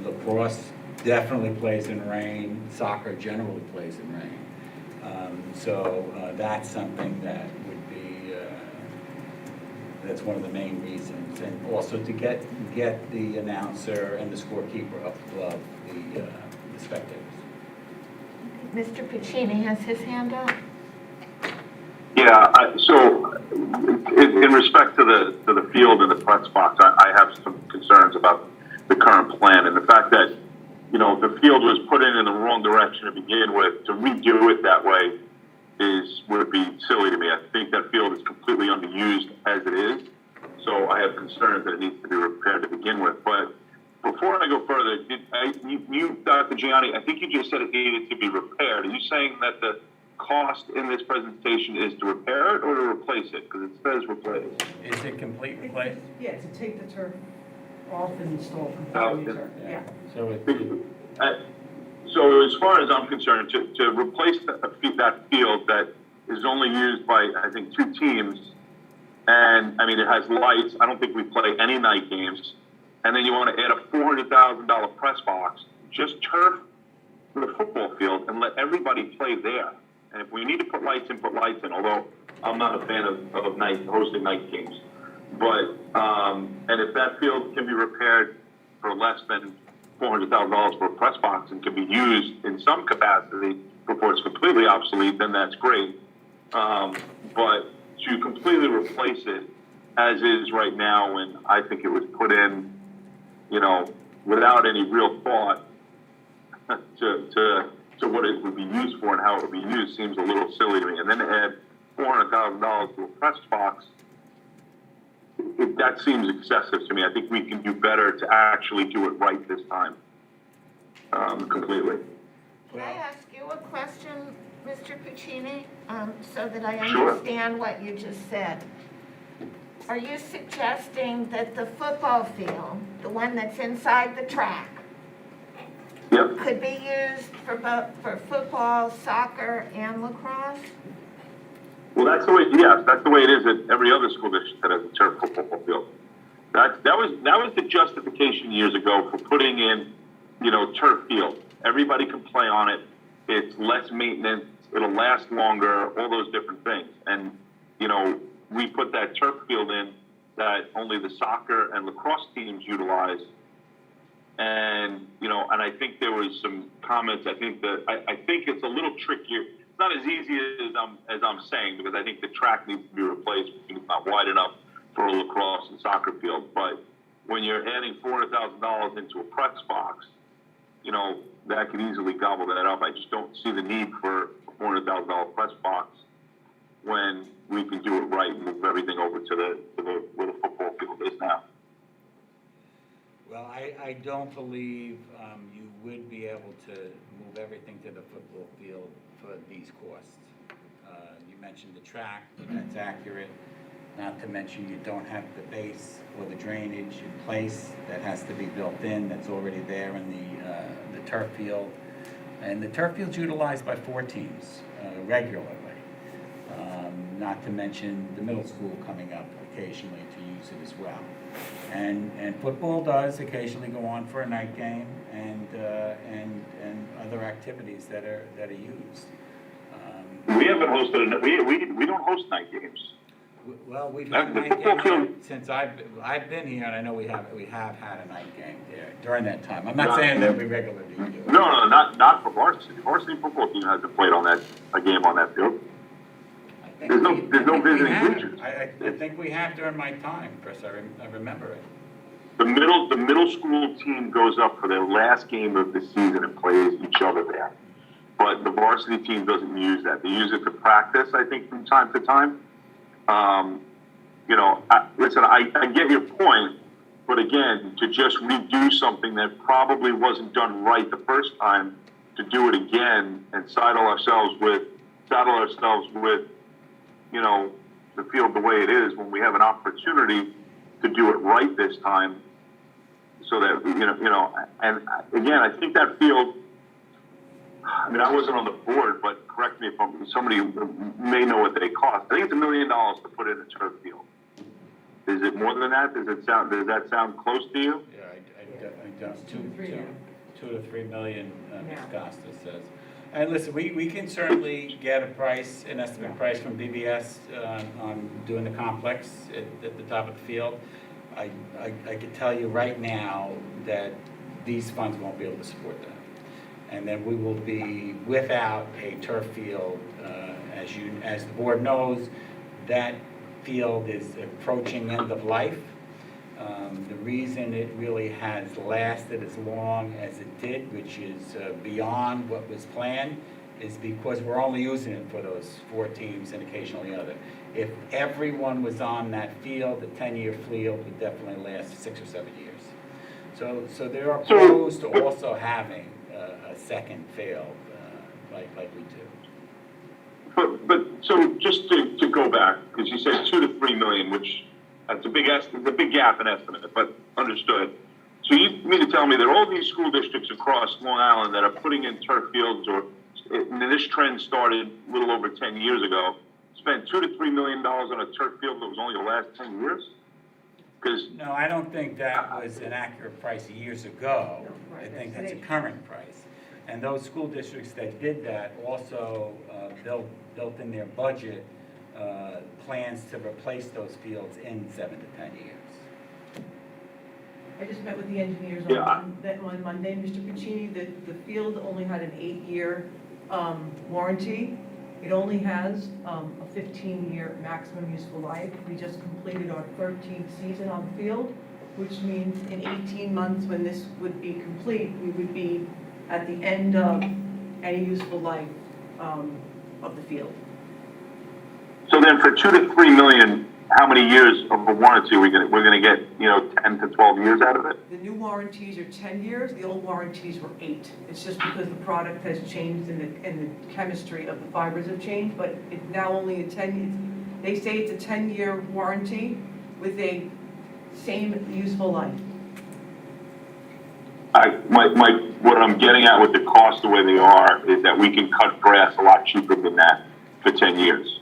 Lacrosse definitely plays in rain. Soccer generally plays in rain. So that's something that would be, that's one of the main reasons. And also to get the announcer and the scorekeeper up above the spectators. Mr. Puccini has his hand up. Yeah, so in respect to the field and the press box, I have some concerns about the current plan and the fact that, you know, the field was put in the wrong direction to begin with. To redo it that way would be silly to me. I think that field is completely underused as it is. So I have concerns that it needs to be repaired to begin with. But before I go further, you, Dr. Gianni, I think you just said it needed to be repaired. Are you saying that the cost in this presentation is to repair it or to replace it? Because it says replace. Is it complete replace? Yeah, to take the turf off and install Oh, completely turf, yeah. So So as far as I'm concerned, to replace that field that is only used by, I think, 2 teams, and I mean, it has lights. I don't think we play any night games. And then you want to add a $400,000 press box, just turf the football field and let everybody play there. And if we need to put lights in, although I'm not a fan of hosting night games. But, and if that field can be repaired for less than $400,000 for a press box and can be used in some capacity before it's completely obsolete, then that's great. But to completely replace it as is right now, when I think it was put in, you know, without any real thought to what it would be used for and how it would be used, seems a little silly to me. And then to add $400,000 to a press box, that seems excessive to me. I think we can do better to actually do it right this time, completely. Can I ask you a question, Mr. Puccini, so that I Sure. understand what you just said? Are you suggesting that the football field, the one that's inside the track, Yep. could be used for football, soccer, and lacrosse? Well, that's the way. Yes, that's the way it is at every other school district that has a turf football field. That was the justification years ago for putting in, you know, turf field. Everybody can play on it. It's less maintenance. It'll last longer. All those different things. And you know, we put that turf field in that only the soccer and lacrosse teams utilize. And you know, and I think there was some comments. I think it's a little trickier. It's not as easy as I'm saying, because I think the track needs to be replaced because it's not wide enough for a lacrosse and soccer field. But when you're adding $400,000 into a press box, you know, that could easily gobble that up. I just don't see the need for a $400,000 press box when we can do it right and move everything over to where the football field is now. Well, I don't believe you would be able to move everything to the football field for these costs. You mentioned the track, that's accurate. Not to mention you don't have the base or the drainage in place. That has to be built in, that's already there in the turf field. And the turf field's utilized by 4 teams regularly. Not to mention the middle school coming up occasionally to use it as well. And football does occasionally go on for a night game and other activities that are used. We haven't hosted, we don't host night games. Well, we've had a night game here since I've been here, and I know we have had a night game there during that time. I'm not saying that we regularly do. No, not for varsity. Varsity football team hasn't played a game on that field. There's no visiting bleachers. I think we have during my time, Chris. I remember it. The middle school team goes up for their last game of the season and plays each other there. But the varsity team doesn't use that. They use it to practice, I think, from time to time. Listen, I get your point, but again, to just redo something that probably wasn't done right the first time, to do it again and saddle ourselves with the field the way it is when we have an opportunity to do it right this time, so that and again, I think that field. I mean, I wasn't on the board, but correct me if somebody may know what they cost. I think it's $1 million to put in a turf field. Is it more than that? Does that sound close to you? Yeah, I don't. 2 to 3 million, Ms. Costa says. And listen, we can certainly get an estimate price from BBS on doing the complex at the top of the field. I can tell you right now that these funds won't be able to support that. And then we will be without a turf field. As the board knows, that field is approaching end of life. The reason it really has lasted as long as it did, which is beyond what was planned, is because we're only using it for those 4 teams and occasionally other. If everyone was on that field, the 10-year field would definitely last 6 or 7 years. So there are pros to also having a second field like we do. But so just to go back, because you said 2 to 3 million, which that's a big gap in estimate, but understood. So you mean to tell me that all these school districts across Long Island that are putting in turf fields, this trend started a little over 10 years ago, spent $2 to $3 million on a turf field that was only the last 10 years? No, I don't think that was an accurate price years ago. I think that's a current price. And those school districts that did that also built in their budget plans to replace those fields in 7 to 10 years. I just met with the engineers on Monday, Mr. Piccini. The field only had an 8-year warranty. It only has a 15-year maximum useful life. We just completed our 13th season on the field, which means in 18 months when this would be complete, we would be at the end of any useful life of the field. So then for 2 to 3 million, how many years of a warranty we're going to get, 10 to 12 years out of it? The new warranties are 10 years, the old warranties were 8. It's just because the product has changed and the chemistry of the fibers have changed, but it's now only a 10, they say it's a 10-year warranty with a same useful life. What I'm getting at with the cost the way they are is that we can cut grass a lot cheaper than that for 10 years.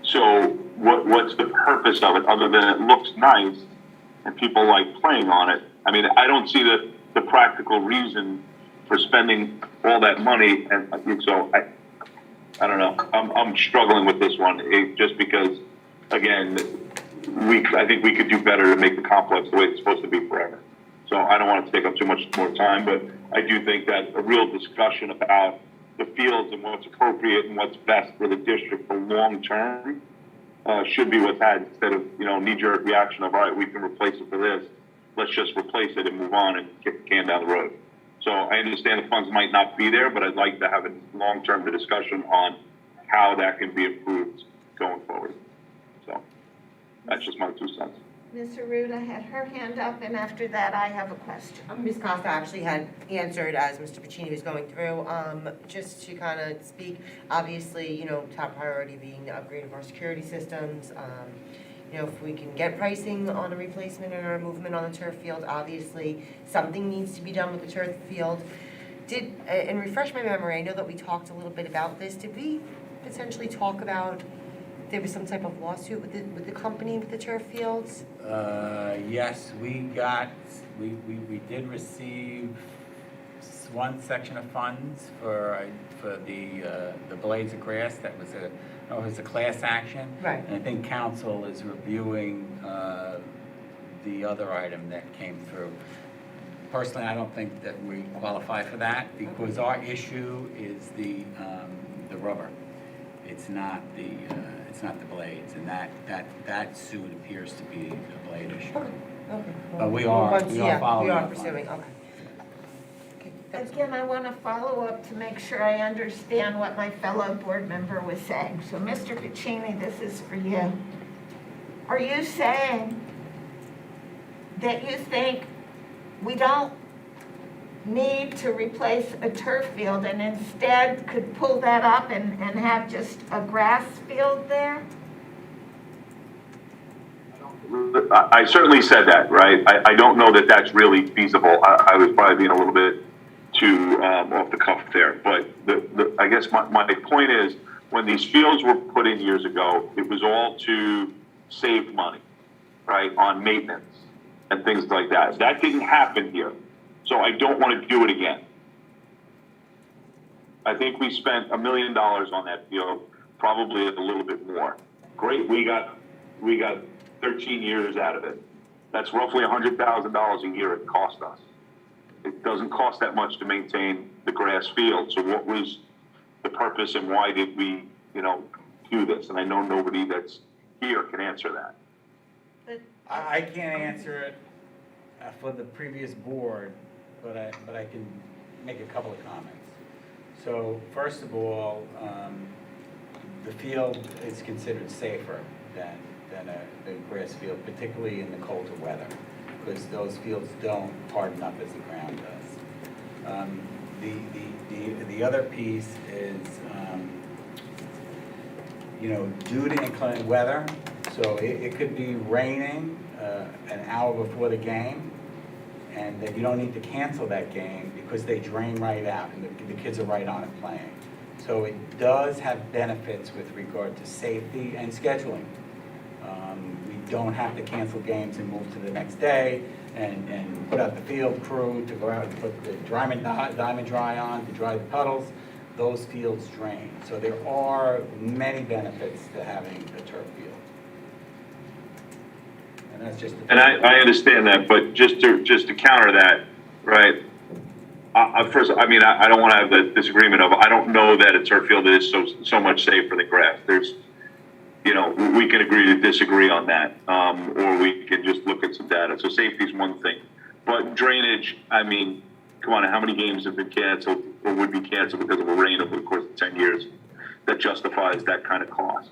So what's the purpose of it other than it looks nice and people like playing on it? I mean, I don't see the practical reason for spending all that money, and so I don't know. I'm struggling with this one just because, again, I think we could do better to make the complex the way it's supposed to be forever. So I don't want to take up too much more time, but I do think that a real discussion about the fields and what's appropriate and what's best for the district for long term should be what's had instead of, knee-jerk reaction of, all right, we can replace it for this. Let's just replace it and move on and kick the can down the road. So I understand the funds might not be there, but I'd like to have a long-term discussion on how that can be improved going forward. So that's just my 2 cents. Ms. Aruda had her hand up, and after that, I have a question. Ms. Costa actually had answered as Mr. Pacini was going through. Just to kind of speak, obviously, top priority being the upgrade of our security systems. If we can get pricing on a replacement or a movement on the turf field, obviously, something needs to be done with the turf field. And refresh my memory, I know that we talked a little bit about this. Did we potentially talk about there was some type of lawsuit with the company with the turf fields? Yes, we did receive one section of funds for the blades of grass. That was it was a class action. Right. And I think council is reviewing the other item that came through. Personally, I don't think that we qualify for that because our issue is the rubber. It's not the blades, and that suit appears to be a blade issue. Okay. But we are following We are up on pursuing, it. okay. Again, I want to follow up to make sure I understand what my fellow board member was saying. So, Mr. Pacini, this is for you. Are you saying that you think we don't need to replace a turf field and instead could pull that up and have just a grass field there? I certainly said that, right? I don't know that that's really feasible. I was probably being a little bit too off the cuff there. But I guess my point is, when these fields were put in years ago, it was all to save money, right, on maintenance and things like that. That didn't happen here. So I don't want to do it again. I think we spent $1 million on that field, probably a little bit more. Great, we got 13 years out of it. That's roughly $100,000 a year it cost us. It doesn't cost that much to maintain the grass field. So what was the purpose and why did we, do this? And I know nobody that's here can answer that. But I can't answer it for the previous board, but I can make a couple of comments. So first of all, the field is considered safer than a grass field, particularly in the colder weather, because those fields don't harden up as the ground does. The other piece is, due to inclement weather, so it could be raining an hour before the game, and that you don't need to cancel that game because they drain right out and the kids are right on it playing. So it does have benefits with regard to safety and scheduling. We don't have to cancel games and move to the next day and put out the field crew to go out and put the diamond dry on to dry the puddles. Those fields drain. So there are many benefits to having a turf field. And that's just. And I understand that, but just to counter that, right? First, I don't want to have the disagreement of, I don't know that a turf field is so much safer than grass. There's, we can agree to disagree on that, or we can just look at some data. So safety is one thing, but drainage, come on, how many games have been canceled or would be canceled because of a rain over the course of 10 years that justifies that kind of cost?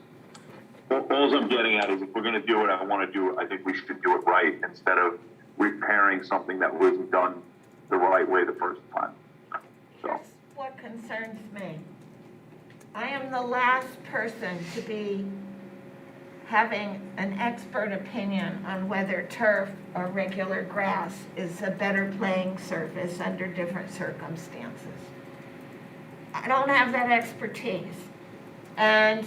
All I'm getting at is, if we're going to do it, I want to do it, I think we should do it right instead of repairing something that wasn't done the right way the first time. So. Here's what concerns me. I am the last person to be having an expert opinion on whether turf or regular grass is a better playing surface under different circumstances. I don't have that expertise. And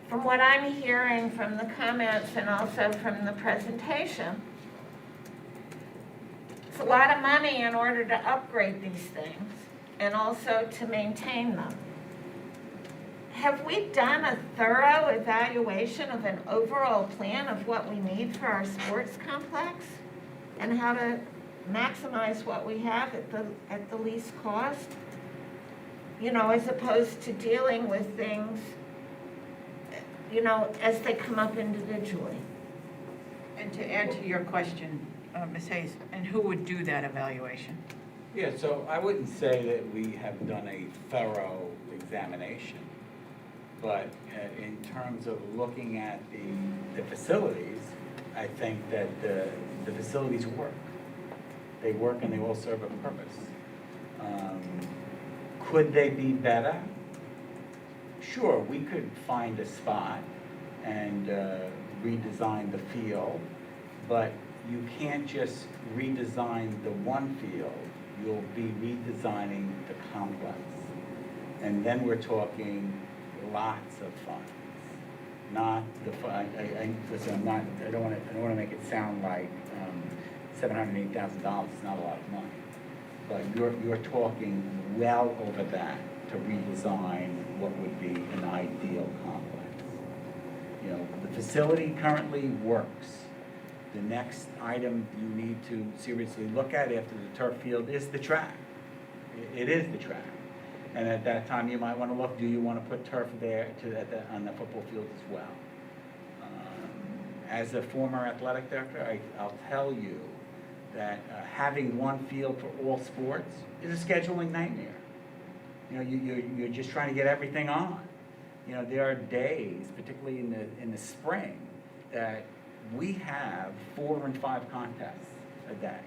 from what I'm hearing from the comments and also from the presentation, it's a lot of money in order to upgrade these things and also to maintain them. Have we done a thorough evaluation of an overall plan of what we need for our sports complex and how to maximize what we have at the least cost? As opposed to dealing with things, as they come up individually. And to add to your question, Ms. Hayes, and who would do that evaluation? Yeah, so I wouldn't say that we have done a thorough examination, but in terms of looking at the facilities, I think that the facilities work. They work and they all serve a purpose. Could they be better? Sure, we could find a spot and redesign the field, but you can't just redesign the one field. You'll be redesigning the complex. And then we're talking lots of funds, not the fund. Listen, I don't want to make it sound like $708,000 is not a lot of money, but you're talking well over that to redesign what would be an ideal complex. You know, the facility currently works. The next item you need to seriously look at after the turf field is the track. It is the track. And at that time, you might want to look, do you want to put turf there on the football field as well? As a former athletic director, I'll tell you that having one field for all sports is a scheduling nightmare. You know, you're just trying to get everything on. You know, there are days, particularly in the spring, that we have 4 and 5 contests a day.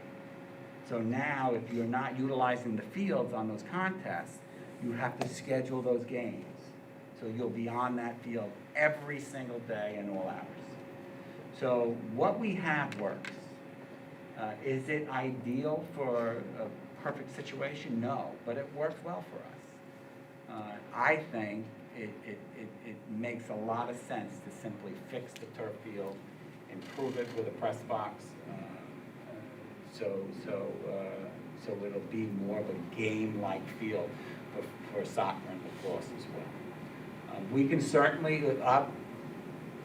So now, if you're not utilizing the fields on those contests, you have to schedule those games. So you'll be on that field every single day and all hours. So what we have works. Is it ideal for a perfect situation? No, but it works well for us. I think it makes a lot of sense to simply fix the turf field, improve it with a press box, so it'll be more of a game-like field for soccer and lacrosse as well. We can certainly,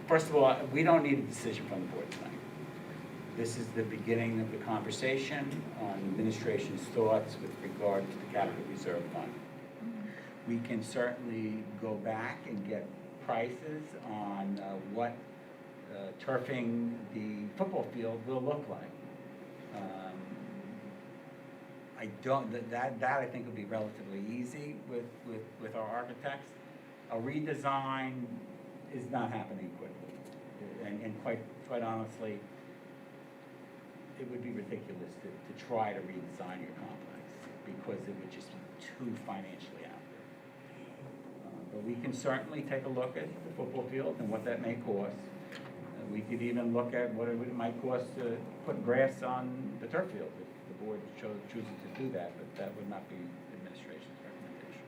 first of all, we don't need a decision from the board tonight. This is the beginning of the conversation on administration's thoughts with regard to the capital reserve fund. We can certainly go back and get prices on what turfing the football field will look like. That I think would be relatively easy with our architects. A redesign is not happening quickly, and quite honestly, it would be ridiculous to try to redesign your complex because it would just be too financially out there. But we can certainly take a look at the football field and what that may cost. We could even look at what it might cost to put grass on the turf field if the board chooses to do that, but that would not be administration's recommendation.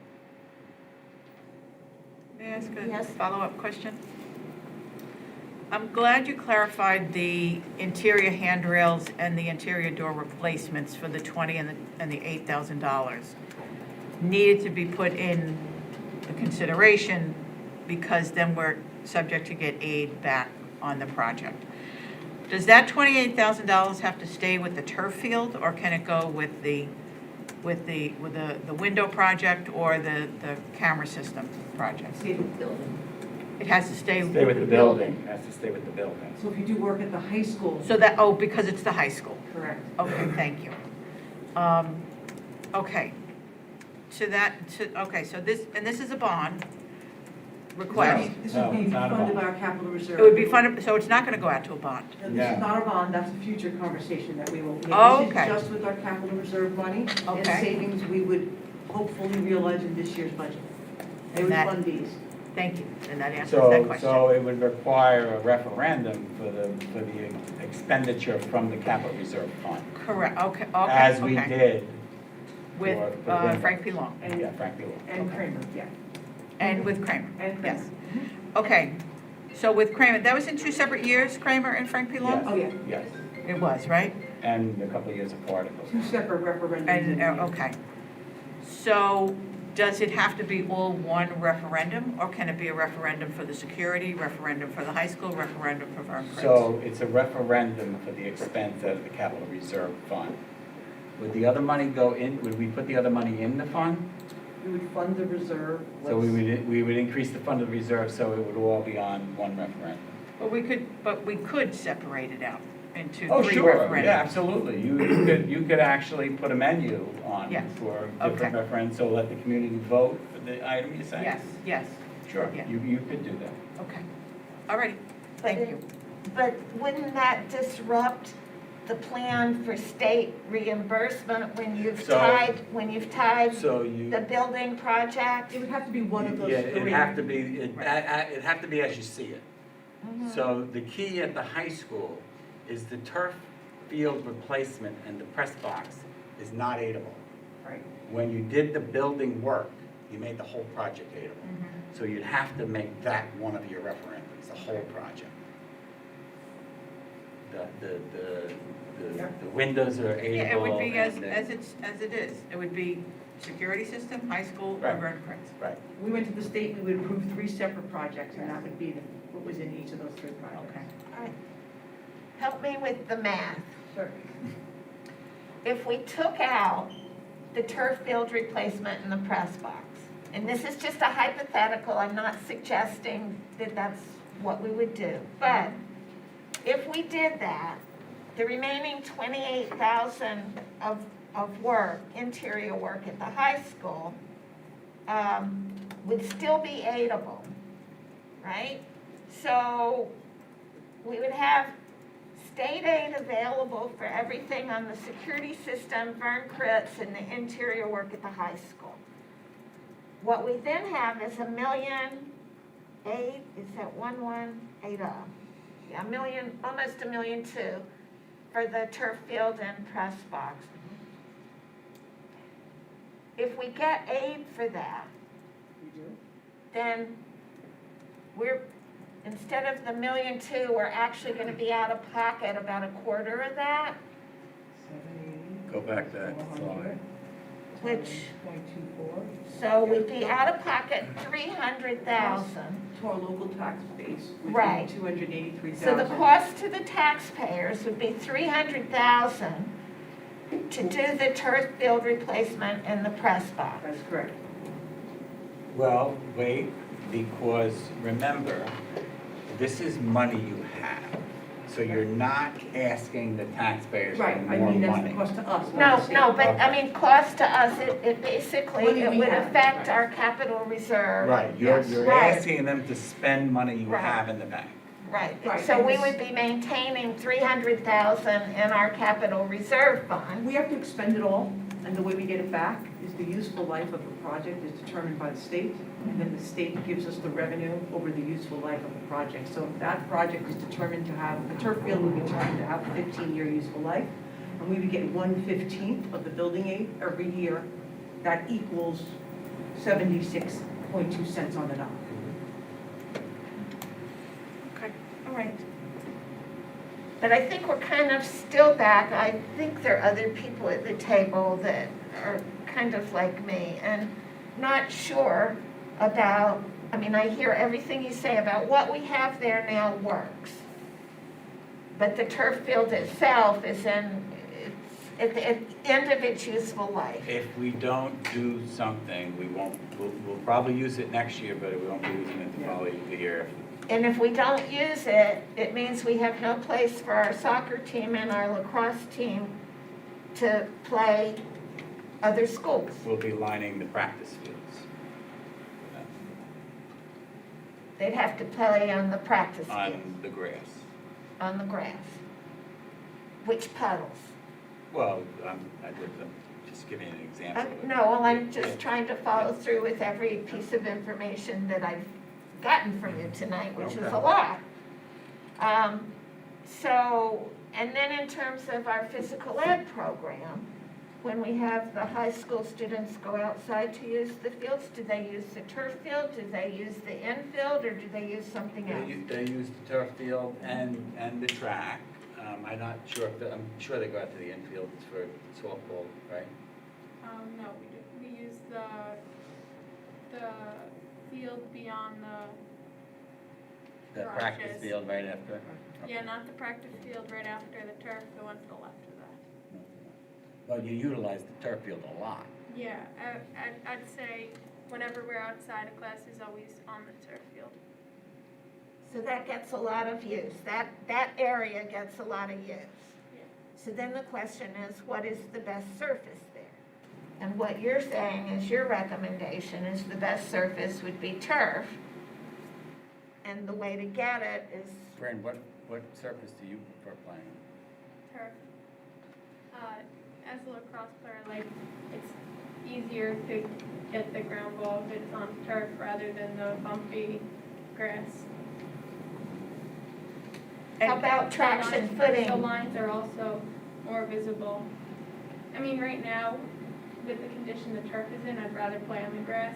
May I ask a Yes. follow-up question? I'm glad you clarified the interior handrails and the interior door replacements for the $20,000 and the $8,000 needed to be put in the consideration because then we're subject to get aid back on the project. Does that $28,000 have to stay with the turf field, or can it go with the window project or the camera system project? Stay with the building. It has to stay With the building, has to stay with the building. So if you do work at the high school, So that, oh, because it's the high school. correct. Okay, thank you. Okay. Okay, so this is a bond request. This No, would be it's not a funded by bond. our capital reserve. It would be funded, so it's not going to go out to a bond. No, this No. is not a bond, that's a future conversation that we will make. Oh, This okay. is just with our capital reserve money and Okay. savings we would hopefully realize in this year's budget. They would That- fund these. Thank you, and that answers that question. So it would require a referendum for the expenditure from the capital reserve fund, Correct, okay, as we okay. did With for windows. Frank P. Long, And, Yeah, frankly. and Okay. Kramer, yeah. and with Kramer. And Kramer. Yes. Okay, so with Kramer, that was in 2 separate years, Kramer and Frank P. Long? Oh, yeah. Yes, It was, right? and a couple of years apart. it Two goes. separate referendums. And, in there. okay. So does it have to be all one referendum, or can it be a referendum for the security, referendum for the high school, referendum for Vern? So it's a referendum for the expense out of the capital reserve fund. Would the other money go in, would we put the other money in the fund? We would fund the reserve. So we would increase the fund of the reserve, so it would all be on one referendum. But we could separate it out into 3 Oh, sure, referendums. yeah, absolutely. You could actually put a menu on Yes. for Okay. different referendums, so let the community vote for the item you say. Yes, yes, Sure, Yeah. you could do that. okay. All righty, thank you. But wouldn't that disrupt the plan for state reimbursement when you've So- tied So you. the building project? It would have to be one of those Yeah, three. it'd have to be, it'd have to be as you see it. Mhm. So the key at the high school is the turf field replacement and the press box is not aidable. Right. When you did the building work, you made the whole project aidable. So you'd have to make that one of your referendums, the whole project. The windows are aidable. Yeah, it would be as and it is. It would be security system, high school, Right. or Vern Prince. Right. We went to the state, we would approve 3 separate projects, and that would be what was in each of those 3 projects. Okay. All right. Help me with the math. Sure. If we took out the turf field replacement and the press box, and this is just a hypothetical, I'm not suggesting that that's what we would do, but if we did that, the remaining 28,000 of work, interior work at the high school, would still be aidable, right? So we would have state aid available for everything on the security system, Vern Crits, and the interior work at the high school. What we then have is $1,000,008, is that 1180? Yeah, almost $1,200,000 for the turf field and press box. If we get aid for that, then we're, instead of the $1,200,000, we're actually gonna be out of pocket about a quarter of that, 780. Go back to that slide. which, 0.24. so we'd be out of pocket 300,000. To our local tax base, which Right. would be 283,000. So the cost to the taxpayers would be 300,000 to do the turf field replacement and the press box. That's correct. Well, wait, because remember, this is money you have. So you're not asking the taxpayers for Right, I more mean, that's the money. cost to us, not No, the state. no, but I Okay. mean, cost to us, it basically, Money it we would have, affect right. our capital reserve. Right, you're Yes. Right. asking them to spend money you Right. have in the bank. Right, Right, so and we this- would be maintaining 300,000 in our capital reserve fund. We have to expend it all, and the way we get it back is the useful life of the project is determined by the state, and then the state gives us the revenue over the useful life of the project. So if that project is determined to have, the turf field would be determined to have a 15-year useful life, and we would get 1/15 of the building aid every year. That equals 76.2 cents on the dollar. Okay, all right. But I think we're kind of still back, I think there are other people at the table that are kind of like me and not sure about, I mean, I hear everything you say about what we have there now works. But the turf field itself is at the end of its useful life. If we don't do something, we'll probably use it next year, but we won't be using it the following year. And if we don't use it, it means we have no place for our soccer team and our lacrosse team to play other schools. We'll be lining the practice fields. They'd have to play on the practice field, On the grass. on the grass. Which puddles? Well, I'm just giving you an example. of it. No, well, I'm just trying to follow through with every piece of information that I've gotten from you tonight, which is a lot. So, and then in terms of our physical ed program, when we have the high school students go outside to use the fields, do they use the turf field, do they use the infield, or do they use something else? They use the turf field and the track. I'm not sure, I'm sure they go out to the infield for softball, right? No, we use the field beyond The Garages. practice field right after? yeah, not the practice field right after the turf, the one to the left of that. Well, you utilize the turf field a lot. Yeah, I'd say whenever we're outside of class is always on the turf field. So that gets a lot of use, that area gets a lot of use. Yeah. So then the question is, what is the best surface there? And what you're saying is your recommendation is the best surface would be turf. And the way to get it is, Vern, what What surface do you prefer playing on? Turf. As a lacrosse player, like, it's easier to get the ground ball if it's on turf rather than the bumpy grass. How about traction The footing? lines are also more visible. I mean, right now, with the condition the turf is in, I'd rather play on the grass.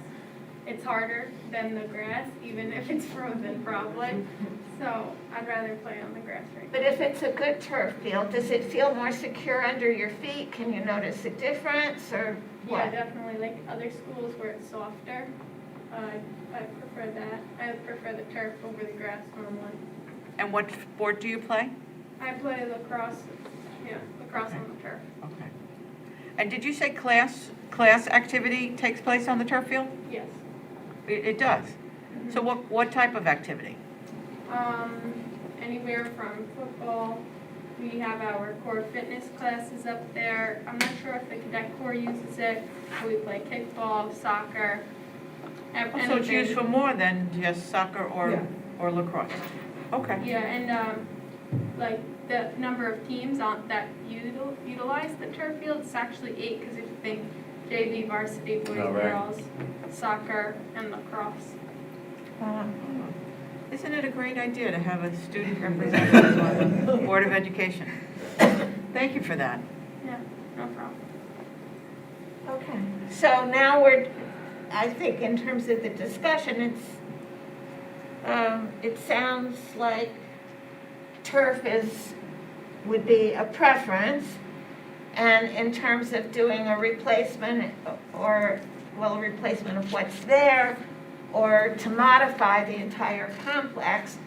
It's harder than the grass, even if it's frozen probably. So I'd rather play on the grass right now. But if it's a good turf field, does it feel more secure under your feet? Can you notice a difference or Yeah, what? definitely, like other schools where it's softer, I prefer that. I prefer the turf over the grass normally. And what sport do you play? I play lacrosse, lacrosse on the turf. Okay. And did you say class activity takes place on the turf field? Yes. It does? So what type of activity? Anywhere from football, we have our core fitness classes up there. I'm not sure if the cadet corps uses it, but we play kickball, soccer, So it's used for more than just soccer Yeah. or lacrosse? Okay. Yeah, and like the number of teams that utilize the turf field, it's actually 8, because if you think JV, varsity, boys, Oh, right. girls, soccer, and lacrosse. Isn't it a great idea to have a student representative on the Board of Education? Thank you for that. Yeah, no problem. Okay, so now I think in terms of the discussion, it sounds like turf would be a preference. And in terms of doing a replacement a replacement of what's there, or to modify the entire complex,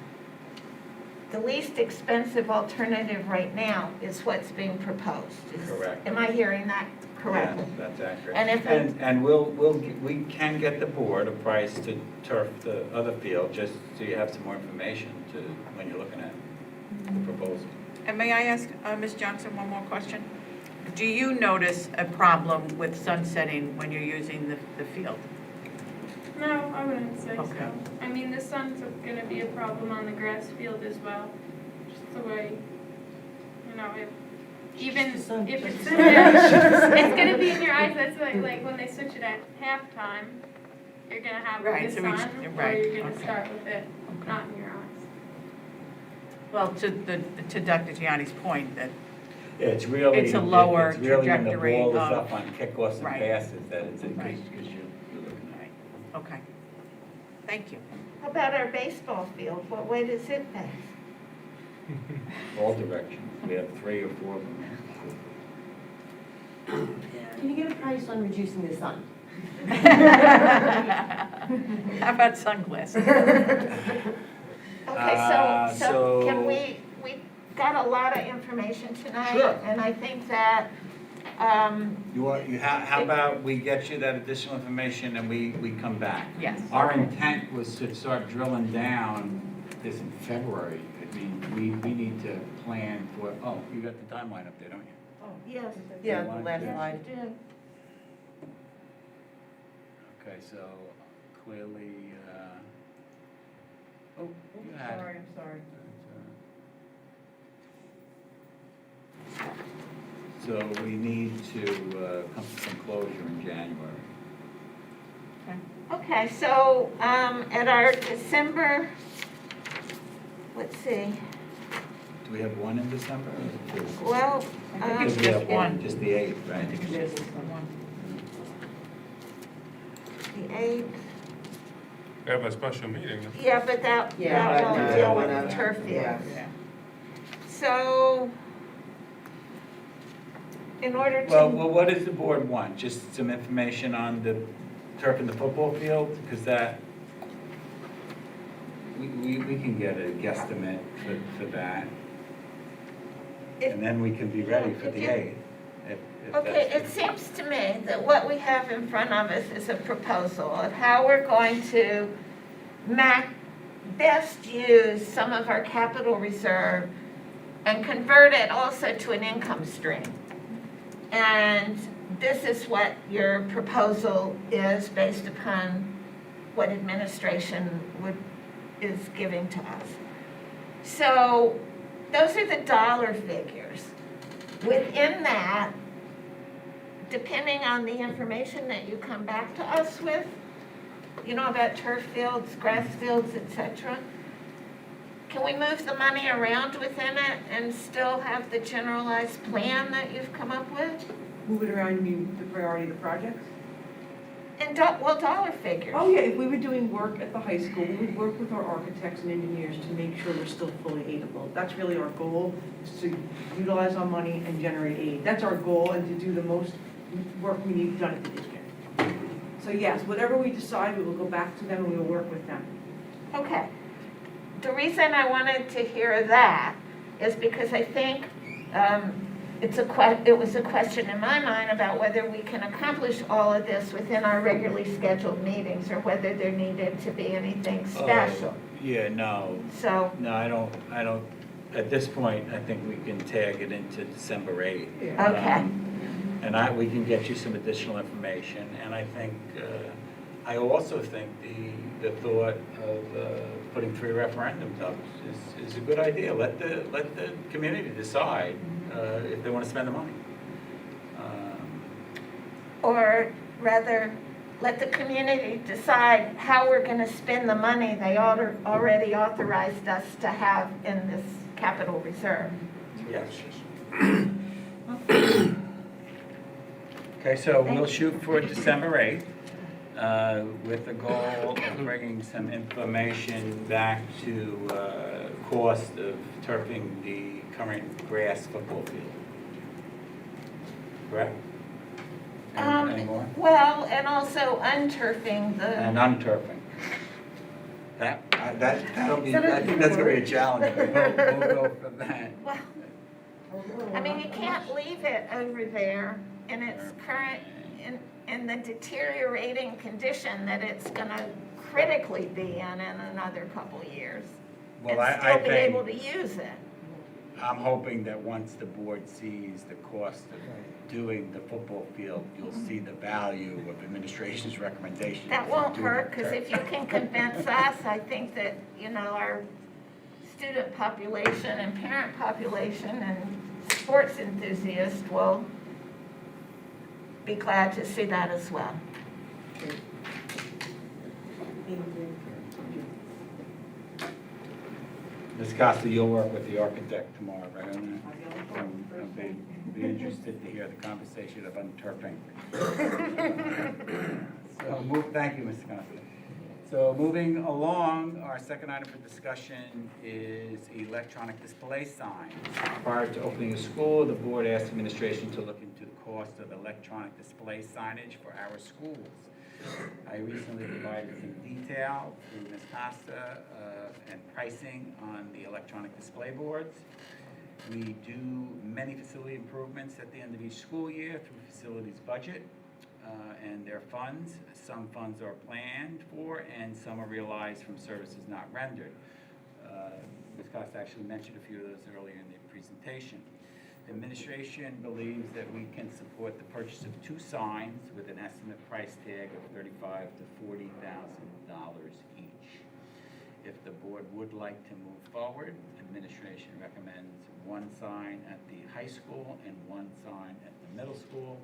the least expensive alternative right now is what's being proposed. Correct. Am I hearing that correctly? Yes, that's accurate. And if And we can get the board a price to turf the other field, just so you have some more information when you're looking at the proposal. And may I ask Ms. Johnson one more question? Do you notice a problem with sunsetting when you're using the field? No, I wouldn't say Okay. so. I mean, the sun's gonna be a problem on the grass field as well, just the way, even Just the sun, if just it's, the sun. it's gonna be in your eyes, that's like when they switch it at halftime, you're gonna have Right, the so sun, or right, you're gonna okay. start with it not in your eyes. Well, to Dr. Gianni's point, that Yeah, it's really. It's a lower It's really when the trajectory ball is of- up on kickoffs and Right. passes that it's, Right. because you're looking at it. okay. Thank you. How about our baseball field? What way does it face? All directions. We have 3 or 4 of them. Can you get a price on reducing the sun? How about sunglasses? Okay, so can we got a lot of information tonight. Sure. And I think that, How about we get you that additional information and we come back? Yes. Our intent was to start drilling down this in February. I mean, we need to plan for, you got the timeline up there, don't you? yes. Yeah, the last Yes, slide. you do. Okay, so clearly, you had it. Sorry, I'm sorry. So we need to come to some closure in January. Okay, so, at our December, let's see, Do we have one in December or 2? well, I think it's Because we have just one. Just the 8th, right? Yes. the 8th, We have a special meeting. yeah, but that Yeah, won't but, deal with no, the turf yeah. fields. Yeah. So, in order Well, to, what does the board want? Just some information on the turf in the football field? Because that, we can get a guesstimate for that. And then we can be ready for the 8th. if okay, that's- it seems to me that what we have in front of us is a proposal of how we're going to best use some of our capital reserve and convert it also to an income stream. And this is what your proposal is based upon what administration is giving to us. So those are the dollar figures. Within that, depending on the information that you come back to us with, you know, about turf fields, grass fields, etc., can we move the money around within it and still have the generalized plan that you've come up with? Move it around, you mean the priority of the projects? And, dollar figures. Oh, yeah, if we were doing work at the high school, we would work with our architects and engineers to make sure we're still fully aidable. That's really our goal, is to utilize our money and generate aid. That's our goal, and to do the most work we need done at the district. So yes, whatever we decide, we will go back to them and we will work with them. Okay. The reason I wanted to hear that is because I think it was a question in my mind about whether we can accomplish all of this within our regularly scheduled meetings or whether there needed to be anything special. Yeah, no, So, no, I don't, at this point, I think we can tag it into December 8th. okay. And we can get you some additional information, and I think, I also think the thought of putting 3 referendums up is a good idea. Let the community decide if they want to spend the money. Or rather, let the community decide how we're going to spend the money they already authorized us to have in this capital reserve. Yes. Okay, so we'll shoot for December 8th with the goal of bringing some information back to cost of turfing the current grass football field. Correct? Any more? Well, and also unturfing And the, unturfing. That'll be, I think that's gonna be a challenge, but we'll go for that. well, I mean, you can't leave it over there in its current, in the deteriorating condition that it's gonna critically be in another couple years. Well, And I still be able to think, use it. I'm hoping that once the board sees the cost of doing the football field, you'll see the value of administration's recommendation. That won't hurt, because if you can convince us, I think that, you know, our student population and parent population and sports enthusiasts will be glad to see that as well. Ms. Costa, you'll work with the architect tomorrow, right? I'll be interested to hear the conversation of unturfing. Thank you, Mr. Costa. So moving along, our second item for discussion is electronic display signs. Prior to opening a school, the board asked administration to look into the cost of electronic display signage for our schools. I recently provided some detail through Ms. Costa and pricing on the electronic display boards. We do many facility improvements at the end of each school year through facilities budget and their funds. Some funds are planned for and some are realized from services not rendered. Ms. Costa actually mentioned a few of those earlier in the presentation. The administration believes that we can support the purchase of 2 signs with an estimate price tag of $35,000 to $40,000 each. If the board would like to move forward, administration recommends 1 sign at the high school and 1 sign at the middle school.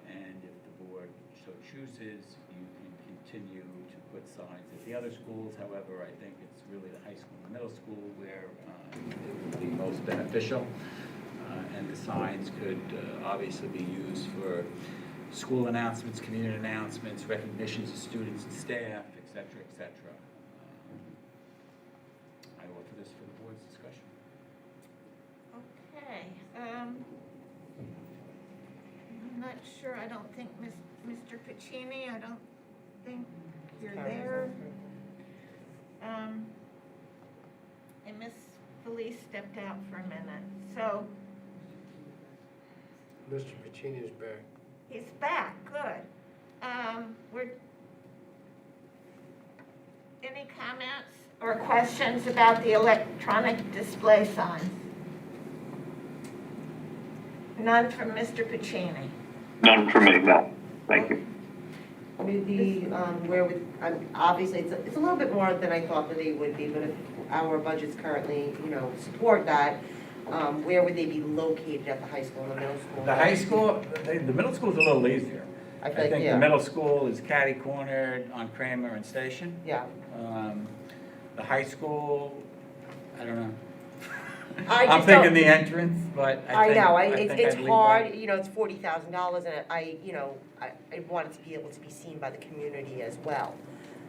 And if the board so chooses, you can continue to put signs at the other schools. However, I think it's really the high school and the middle school where it would be most beneficial. And the signs could obviously be used for school announcements, community announcements, recognitions of students and staff, et cetera, et cetera. I offer this for the board's discussion. Okay, I'm not sure, I don't think Mr. Pacini, I don't think you're there. And Miss Felice stepped out for a minute, so Mr. Pacini is back. he's back, good. Any comments or questions about the electronic display signs? None from Mr. Pacini. None for me, no. Thank you. With the, where would, obviously, it's a little bit more than I thought that they would be, but if our budgets currently, support that, where would they be located at the high school and the middle school? The high school, the middle school's a little easier. I I feel like, think the yeah, middle school is catty-cornered on Kramer and Station. yeah. The high school, I don't know. I I'm just thinking don't- the entrance, but I think. know, think it's I'd leave hard, that. it's $40,000 and I want it to be able to be seen by the community as well.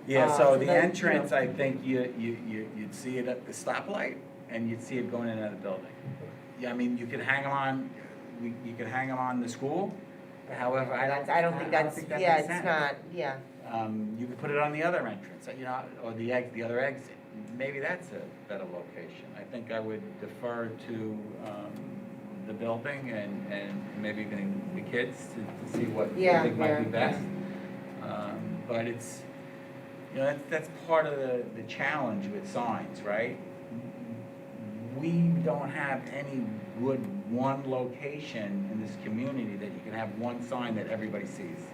Yeah, so so the then, entrance, I think you'd see it at the stoplight and you'd see it going in and out of the building. Yeah, I mean, you could hang them on, you could hang them on the school, however, I don't think that Yeah, makes it's sense. not, yeah. You could put it on the other entrance, or the other exit. Maybe that's a better location. I think I would defer to the building and maybe even the kids to see what they Yeah, think might be yeah, best. But it's, that's part of the challenge with signs, right? We don't have any good one location in this community that you can have one sign that everybody sees.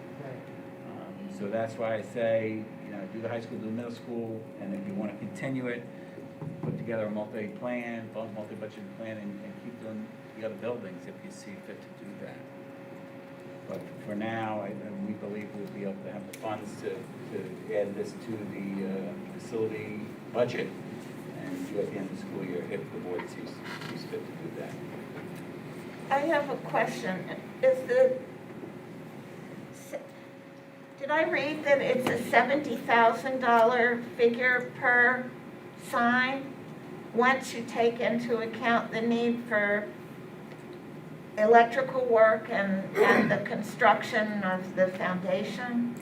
So that's why I say, do the high school, do the middle school, and if you want to continue it, put together a multi-budget plan, and keep doing the other buildings if you see fit to do that. But for now, we believe we'll be able to have the funds to add this to the facility budget and do at the end of the school year if the board sees fit to do that. I have a question. Did I read that it's a $70,000 figure per sign? Once you take into account the need for electrical work and the construction of the foundation?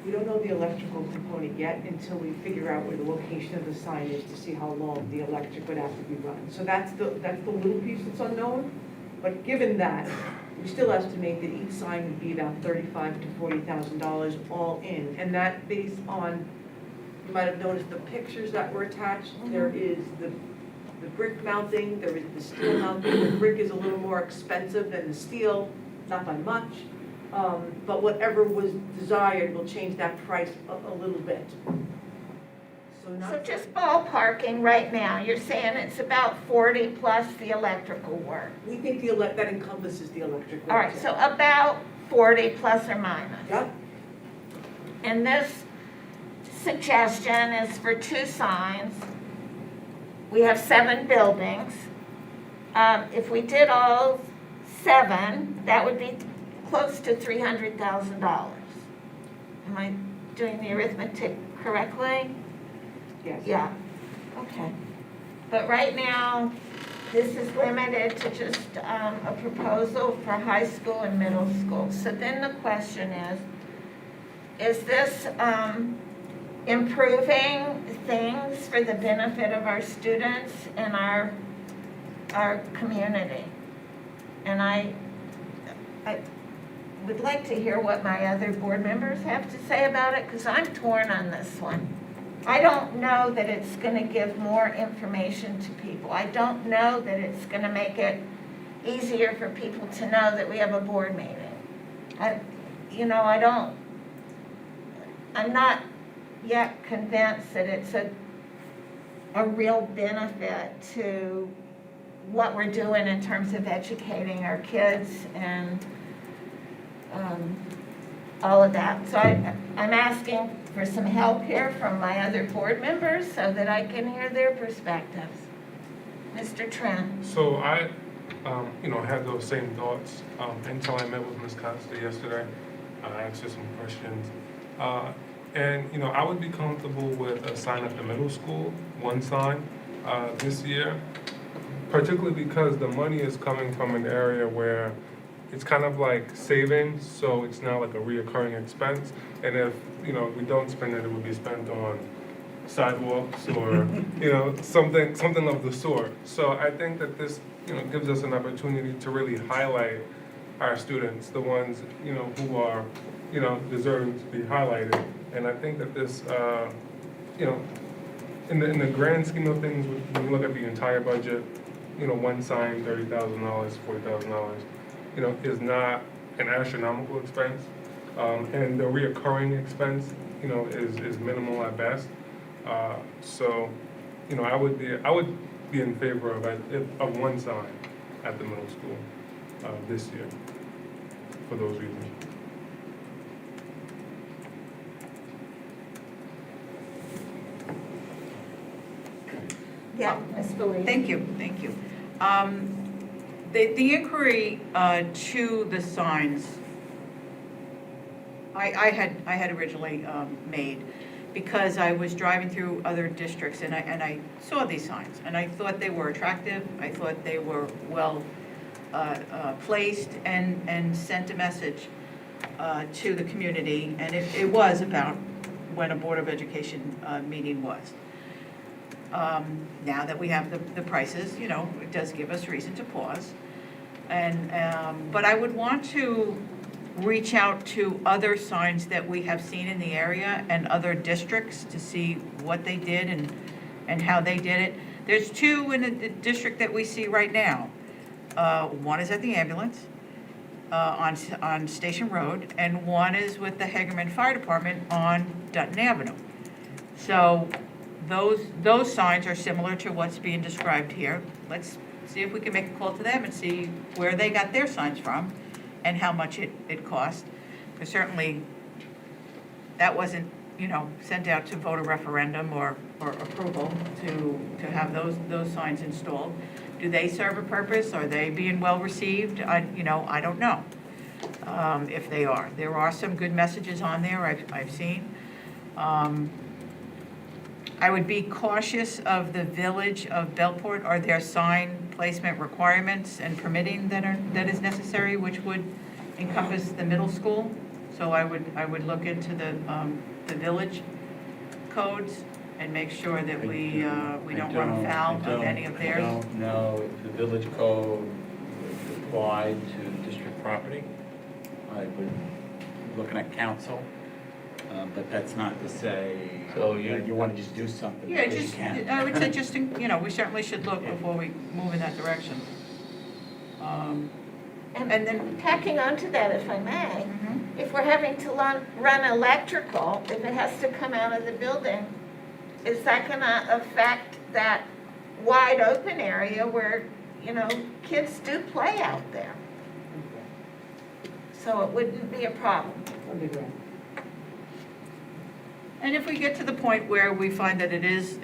We don't know the electrical component yet until we figure out where the location of the sign is to see how long the electric would have to be run. So that's the little piece that's unknown. But given that, we still estimate that each sign would be about $35,000 to $40,000 all in. And that based on, you might have noticed the pictures that were attached. There is the brick mounting, there is the steel mounting. The brick is a little more expensive than the steel, not by much. But whatever was desired will change that price a little bit. So just ballparking right now, you're saying it's about 40 plus the electrical work. We think that encompasses the electric work. All right, so about 40 plus or minus. Yep. And this suggestion is for 2 signs. We have 7 buildings. If we did all 7, that would be close to $300,000. Am I doing the arithmetic correctly? Yes. Yeah, okay. But right now, this is limited to just a proposal for high school and middle school. So then the question is this improving things for the benefit of our students and our community? And I would like to hear what my other board members have to say about it, because I'm torn on this one. I don't know that it's going to give more information to people. I don't know that it's going to make it easier for people to know that we have a board meeting. I'm not yet convinced that it's a real benefit to what we're doing in terms of educating our kids and all of that. So I'm asking for some help here from my other board members so that I can hear their perspectives. Mr. Trent. So I, had those same thoughts until I met with Ms. Costa yesterday. I asked her some questions. And I would be comfortable with a sign at the middle school, 1 sign this year, particularly because the money is coming from an area where it's kind of like savings, so it's not like a reoccurring expense. And if, we don't spend it, it would be spent on sidewalks or, something of the sort. So I think that this, gives us an opportunity to really highlight our students, the ones, who are, deserving to be highlighted. And I think that this, in the grand scheme of things, when you look at the entire budget, 1 sign, $30,000, $40,000, is not an astronomical expense. and the reoccurring expense, is minimal at best. So, I would be in favor of one sign at the middle school this year for those reasons. Yeah, Ms. Belize. Thank you, thank you. The inquiry to the signs, I had originally made, because I was driving through other districts and I saw these signs, and I thought they were attractive, I thought they were well placed and sent a message to the community, and it was about when a Board of Education meeting was. Now that we have the prices, it does give us reason to pause. But I would want to reach out to other signs that we have seen in the area and other districts to see what they did and how they did it. There's two in the district that we see right now. One is at the ambulance on Station Road, and one is with the Hagerman Fire Department on Dutton Avenue. So those signs are similar to what's being described here. Let's see if we can make a call to them and see where they got their signs from and how much it cost. Because certainly that wasn't, sent out to vote a referendum or approval to have those signs installed. Do they serve a purpose? Are they being well received? I don't know if they are. There are some good messages on there I've seen. I would be cautious of the Village of Belport. Are there sign placement requirements and permitting that is necessary, which would encompass the middle school? So I would look into the village codes and make sure that we don't run afoul of any of theirs. I don't know if the village code would apply to district property. I would, looking at council, but that's not to say So you want to just do something. Yeah, because you can't. I would say we certainly should look before we move in that direction. And then, Tacking on to that, if I may, mhm. if we're having to run electrical, if it has to come out of the building, is that gonna affect that wide open area where, kids do play out there? So it wouldn't be a problem. Underground. And if we get to the point where we find that it is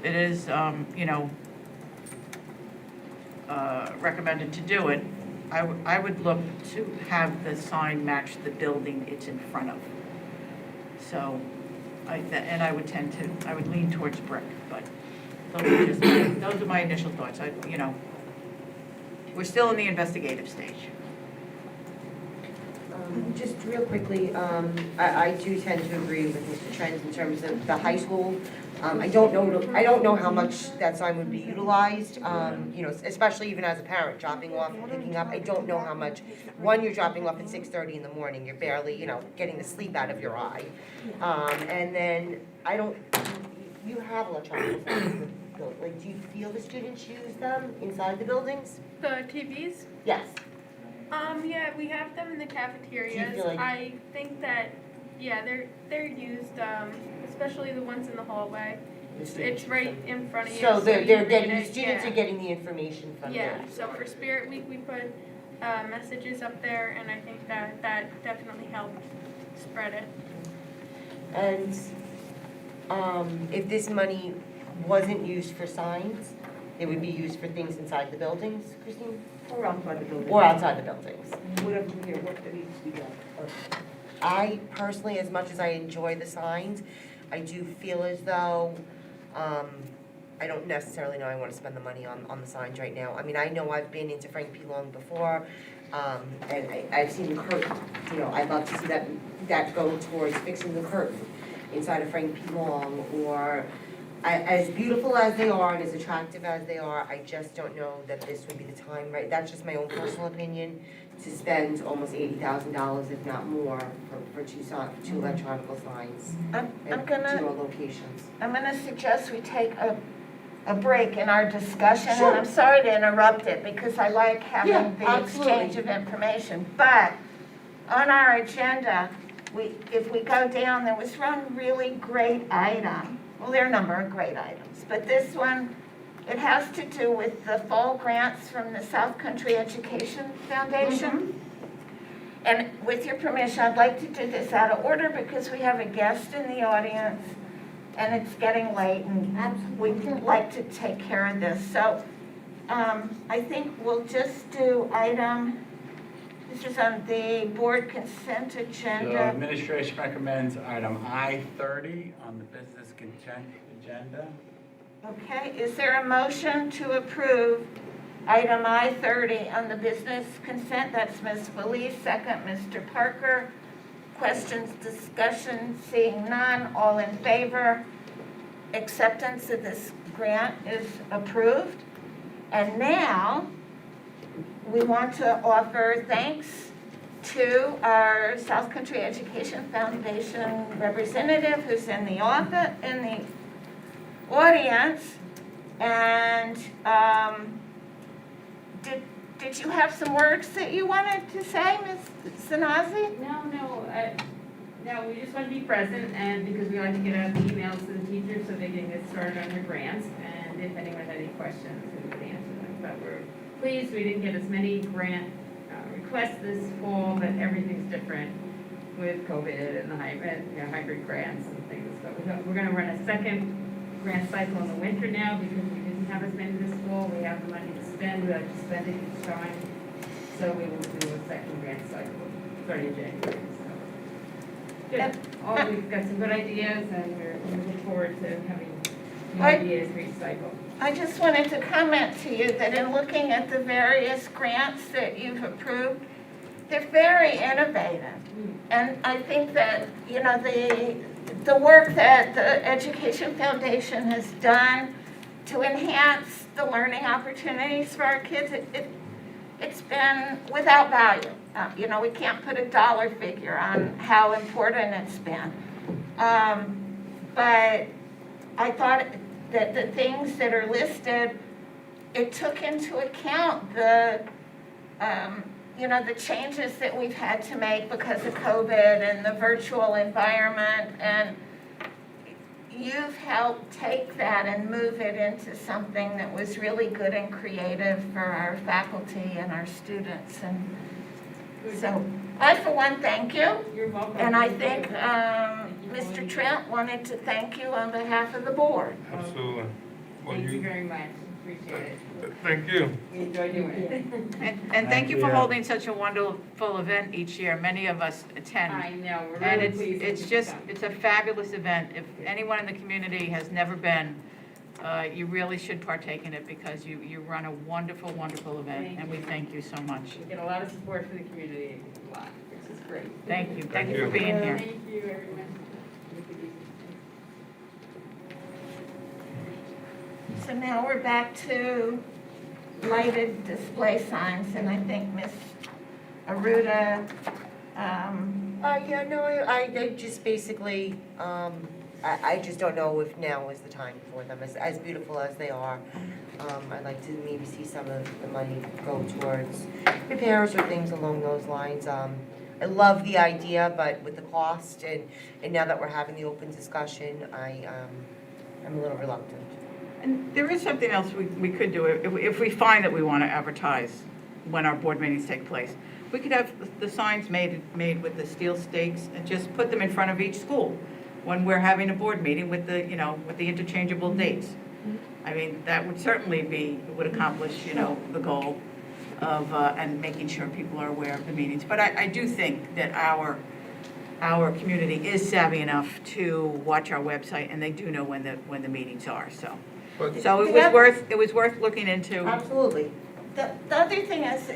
recommended to do it, I would look to have the sign match the building it's in front of. So, I would lean towards brick, but those are my initial thoughts. We're still in the investigative stage. Just real quickly, I do tend to agree with Mr. Trent in terms of the high school. I don't know how much that sign would be utilized, especially even as a parent, dropping off and picking up. I don't know how much, one, you're dropping off at 6:30 in the morning, you're barely, getting the sleep out of your eye. And then, you have electronic signs, like, do you feel the students use them inside the buildings? The TVs? Yes. Yeah, we have them in the cafeterias. feel like- I think that, yeah, they're used, especially the ones in the hallway. It's right in front of you. So they're you read getting, the it, students yeah. are getting the information from Yeah, there. so for Spirit Week, we put messages up there, and I think that definitely helped spread it. And, if this money wasn't used for signs, it would be used for things inside the buildings, Christine? Or outside the building. Or outside the buildings? Whatever, work that needs to be done. I personally, as much as I enjoy the signs, I do feel as though, I don't necessarily know I wanna spend the money on the signs right now. I mean, I know I've been into Frank P. Long before, and I've seen the curtain, I'd love to see that go towards fixing the curtain inside of Frank P. Long, or as beautiful as they are and as attractive as they are, I just don't know that this would be the time, right? That's just my own personal opinion, to spend almost $80,000, if not more, for two electronic signs I'm at gonna 2 locations. suggest we take a break in our discussion, Sure. and I'm sorry to interrupt it, because I like having Yeah, the absolutely. exchange of information. But on our agenda, if we go down, there was one really great item. Well, there are a number of great items, but this one, it has to do with the fall grants from the South Country Education Foundation. And with your permission, I'd like to do this out of order because we have a guest in the audience and it's getting late and we'd like to take care of this. So I think we'll just do item, this is on the board consent The agenda. administration recommends item I-30 on the business consent agenda. Okay, is there a motion to approve item I-30 on the business consent? That's Ms. Felice, second Mr. Parker. Questions, discussion, seeing none, all in favor? Acceptance of this grant is approved. And now, we want to offer thanks to our South Country Education Foundation representative who's in the audience. And did you have some words that you wanted to say, Ms. Sanazi? No, we just want to be present, and because we like to get out the emails to the teachers so they can get started on their grants, and if anyone had any questions, we would answer them. But we're pleased we didn't get as many grant requests this fall, but everything's different with COVID and the hybrid grants and things. So we're going to run a second grant cycle in the winter now because we didn't have as many this fall. We have the money to spend, we have to spend it each time. So we will do a second grant cycle starting in January. Good. We've got some good ideas, and we're looking forward to having new ideas recycled. I just wanted to comment to you that in looking at the various grants that you've approved, they're very innovative. And I think that, you know, the work that the Education Foundation has done to enhance the learning opportunities for our kids, it's been without value. You know, we can't put a dollar figure on how important it's been. But I thought that the things that are listed, it took into account the, you know, the changes that we've had to make because of COVID and the virtual environment. And you've helped take that and move it into something that was really good and creative for our faculty and our students. And so I, for one, thank you. You're welcome. And I think Mr. Trent wanted to thank you on behalf of the board. Absolutely. Well, Thank you very much. Appreciate it. Thank you. We enjoy doing it. And thank you for holding such a wonderful event each year. Many of us attend. I know, we're And really pleased. it's a fabulous event. If anyone in the community has never been, you really should partake in it because you run a wonderful, wonderful event. Thank And we you. thank you so much. We get a lot of support from the community, a lot, which is great. Thank you. Thank you you. for being here. Thank you, everyone. Make it easy. So now we're back to lighted display signs, and I think Ms. Aruda, Yeah, no, I just basically, I just don't know if now is the time for them, as beautiful as they are. I'd like to maybe see some of the money go towards repairs or things along those lines. I love the idea, but with the cost and now that we're having the open discussion, I'm a little reluctant. And there is something else we could do if we find that we want to advertise when our board meetings take place. We could have the signs made with the steel stakes and just put them in front of each school when we're having a board meeting with the interchangeable dates. I mean, that would certainly would accomplish, the goal of, and making sure people are aware of the meetings. But I do think that our community is savvy enough to watch our website, and they do know when the meetings are, so. So it was worth looking into. Absolutely. the other thing is,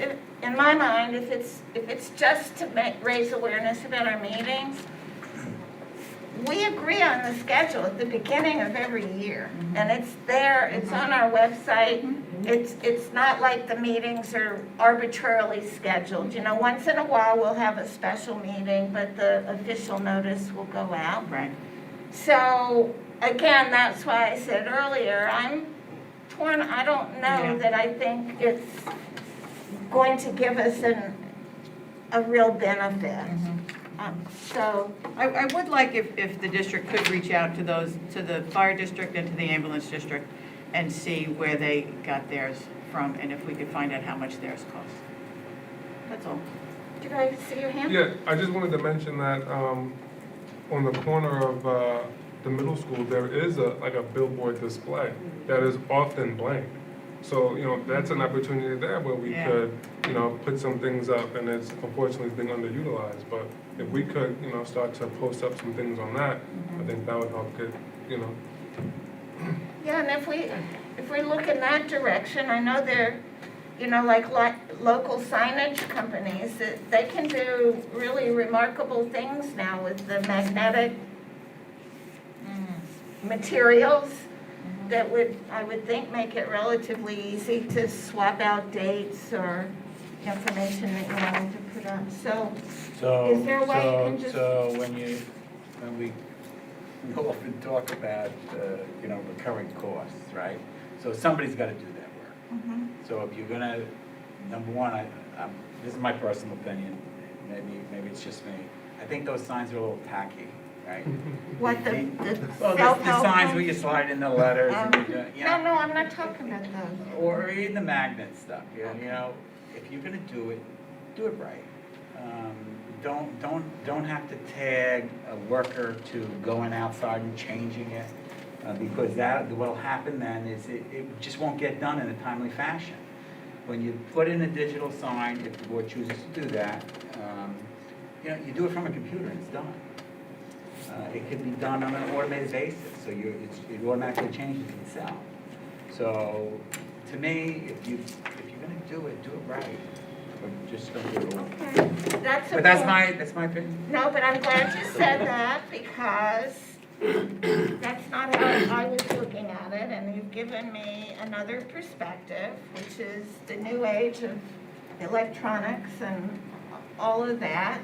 in my mind, if it's just to raise awareness about our meetings, we agree on the schedule at the beginning of every year, and it's there, it's on our website. It's not like the meetings are arbitrarily scheduled. Once in a while, we'll have a special meeting, but the official notice will go out. Right. So, again, that's why I said earlier, I'm torn. I don't know that I think it's going to give us a real benefit. So, I would like if the district could reach out to those, to the fire district and to the ambulance district and see where they got theirs from and if we could find out how much theirs costs. That's all. did I see your hand? Yeah, I just wanted to mention that on the corner of the middle school, there is like a billboard display that is often blank. So, that's an opportunity there where we Yeah. could, put some things up, and it's unfortunately been underutilized. But if we could, start to post up some things on that, I think that would help get, Yeah, and if we look in that direction, I know there, like local signage companies, that they can do really remarkable things now with the magnetic materials that would, I would think, make it relatively easy to swap out dates or information that you wanted to put up. So, Is there a way you can just- So when we often talk about, recurring costs, right? So somebody's gotta do that work. mhm. So if you're gonna, number one, this is my personal opinion, maybe it's just me. I think those signs are a little tacky, right? What, the Well, the self-help signs ones? where you slide in the letters and, No, I'm not talking about those. or in the magnet stuff, if you're gonna do it right. Don't have to tag a worker to going outside and changing it, because what'll happen then is it just won't get done in a timely fashion. When you put in a digital sign, if the board chooses to do that, you do it from a computer and it's done. It can be done on an automated basis, so it automatically changes itself. So, to me, if you're gonna do it right. Or just don't do it all. Okay, that's a But that's point. my opinion. No, but I'm glad you said that because that's not how I was looking at it, and you've given me another perspective, which is the new age of electronics and all of that.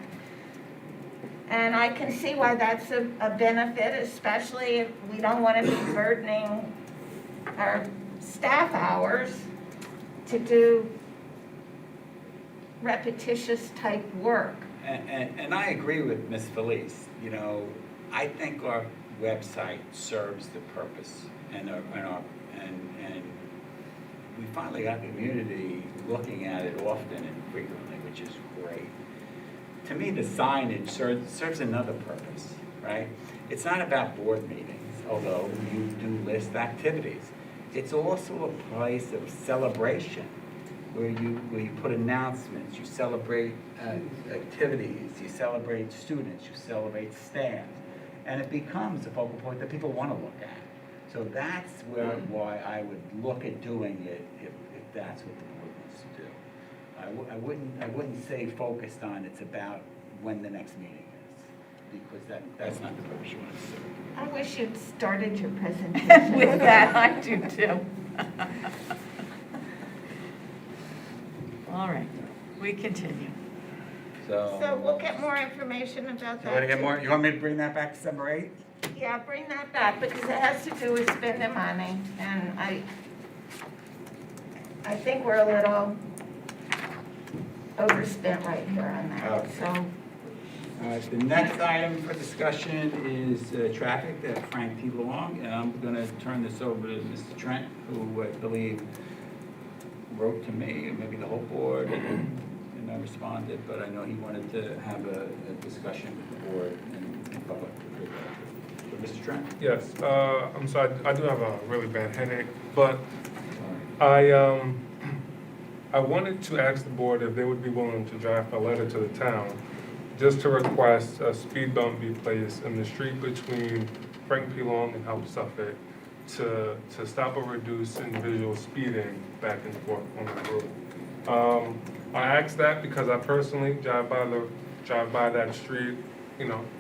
And I can see why that's a benefit, especially if we don't want to be burdening our staff hours to do repetitious type work. And I agree with Ms. Felice, I think our website serves the purpose and we finally got the community looking at it often and frequently, which is great. To me, the signage serves another purpose, right? It's not about board meetings, although you do list activities. It's also a place of celebration where you put announcements, you celebrate activities, you celebrate students, you celebrate staff, and it becomes a focal point that people want to look at. So that's why I would look at doing it if that's what the board wants to do. I wouldn't say focused on it's about when the next meeting is, because that's not the purpose you want to serve. I wish you'd started your presentation. With that, I do too. All right, we continue. So we'll get more information about that. You want to get too. more? You want me to bring that back December 8th? Yeah, bring that back, because it has to do with spending money, and I think we're a little overspent right here on that, Okay. so. The next item for discussion is traffic, that Frank P. Long, and I'm going to turn this over to Mr. Trent, who I believe wrote to me, and maybe the whole board, and I responded, but I know he wanted to have a discussion with the board and in public. Mr. Trent? Yes, I'm sorry, I do have a really bad headache, but I wanted to ask the board if they would be willing to draft a letter to the town just to request a speed bump be placed in the street between Frank P. Long and Help Suffolk to stop or reduce individual speeding back and forth on the road. I asked that because I personally drive by that street,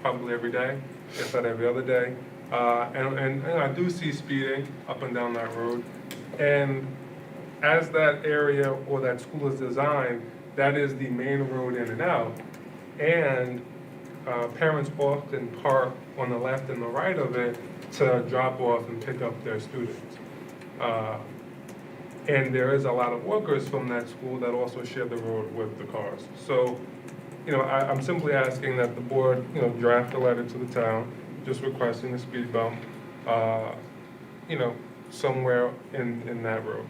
probably every day, if not every other day. And I do see speeding up and down that road. And as that area or that school is designed, that is the main road in and out. And parents often park on the left and the right of it to drop off and pick up their students. And there is a lot of workers from that school that also share the road with the cars. So, I'm simply asking that the board, draft a letter to the town, just requesting a speed bump, somewhere in that road.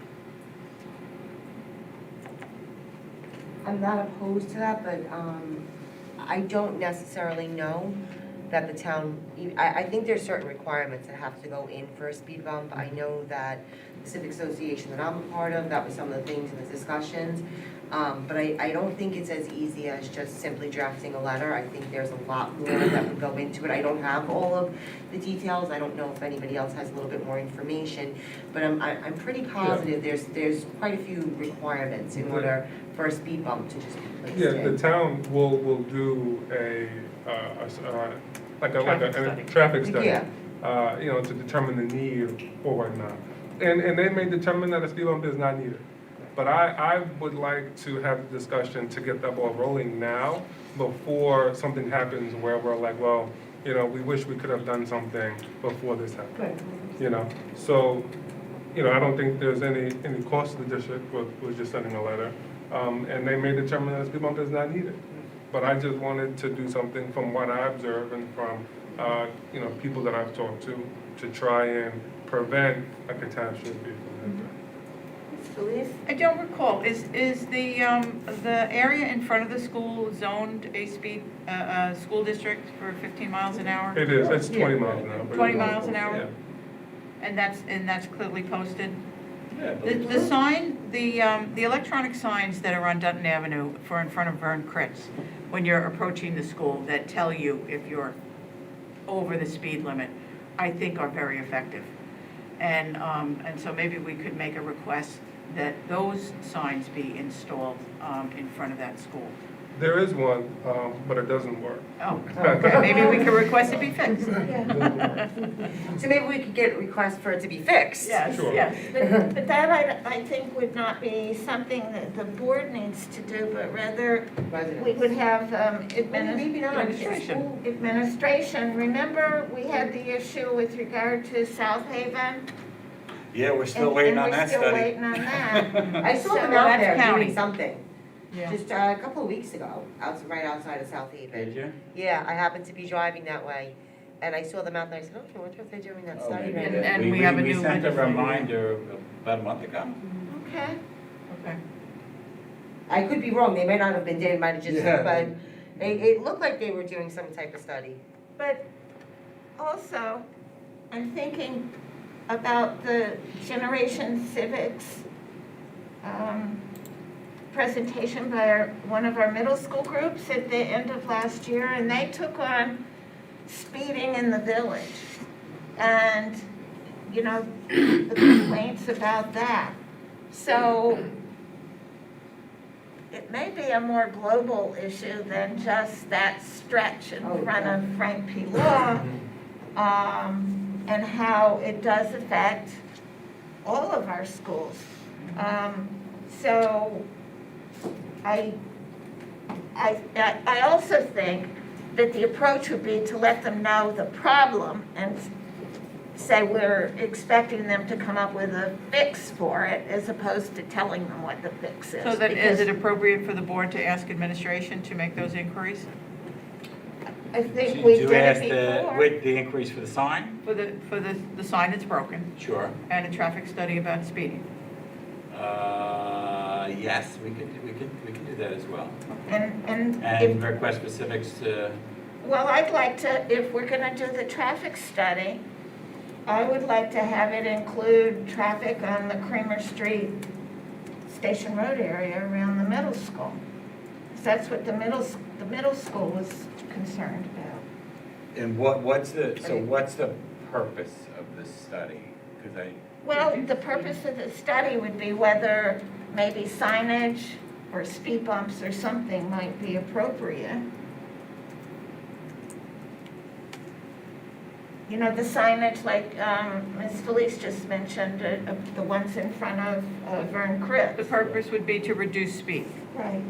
I'm not opposed to that, but I don't necessarily know that the town, I think there's certain requirements that have to go in for a speed bump. I know that the civic association that I'm a part of, that was some of the things in the discussions. But I don't think it's as easy as just simply drafting a letter. I think there's a lot more that would go into it. I don't have all of the details. I don't know if anybody else has a little bit more information. But I'm pretty positive there's quite a few requirements in order for a speed bump to just be placed in. Yeah, the town will do a traffic study. Yeah. To determine the need or whatnot. And they may determine that a speed bump is not needed. But I would like to have the discussion to get that ball rolling now before something happens where we're like, well, we wish we could have done something before this happened. So, I don't think there's any cost to the district with just sending a letter. And they may determine that a speed bump is not needed. But I just wanted to do something from what I observe and from, people that I've talked to try and prevent a catastrophe. Felice? I don't recall, is the area in front of the school zoned a school district for 15 miles an hour? It is, it's 20 miles an hour. 20 miles an hour? Yeah. And that's clearly posted? Yeah, The sign, the electronic signs that are on Dutton Avenue for in front of Vern Critz, when you're approaching the school, that tell you if you're over the speed limit, I think are very effective. And so maybe we could make a request that those signs be installed in front of that school. There is one, but it doesn't work. Oh, okay, maybe we could request it be fixed. So maybe we could get a request for it to be fixed. Yes, Sure. yes. But that I think would not be something that the board needs to do, but rather we would have Maybe not. administration. Remember, we had the issue with regard to South Haven? Yeah, we're still waiting on that And we're still study. waiting on that. I saw them So out that's there county. doing something, Yeah. just a couple of weeks ago, right outside of South Haven. Did you? Yeah, I happened to be driving that way, and I saw them out there, I said, okay, I wonder if they're doing that Oh, study maybe right they- now. And we have a new We sent a legislator. reminder about a month ago. Okay. Okay. I could be wrong, they may not have been, they might have just, Yeah. but it looked like they were doing some type of study. But also, I'm thinking about the Generation Civics presentation by one of our middle school groups at the end of last year, and they took on speeding in the village. And, the complaints about that. So it may be a more global issue than just that stretch in front of Frank P. Law, and how it does affect all of our schools. So I also think that the approach would be to let them know the problem and say we're expecting them to come up with a fix for it, as opposed to telling them what the fix is. So then, is because it appropriate for the board to ask administration to make those inquiries? I think So we you did asked it the, before. with the increase for the sign? For the sign that's broken Sure. and a traffic study about speeding? Yes, we can do that as well. And And request specifics to, well, I'd like to, if we're gonna do the traffic study, I would like to have it include traffic on the Creamer Street Station Road area around the middle school. 'Cause that's what the middle school was concerned about. and what's the purpose of this study? Because Well, the purpose of the study would be whether maybe signage or speed bumps or something might be appropriate. The signage like Ms. Felice just mentioned, the ones in front of Vern The Critz. purpose would be to reduce speed. Right.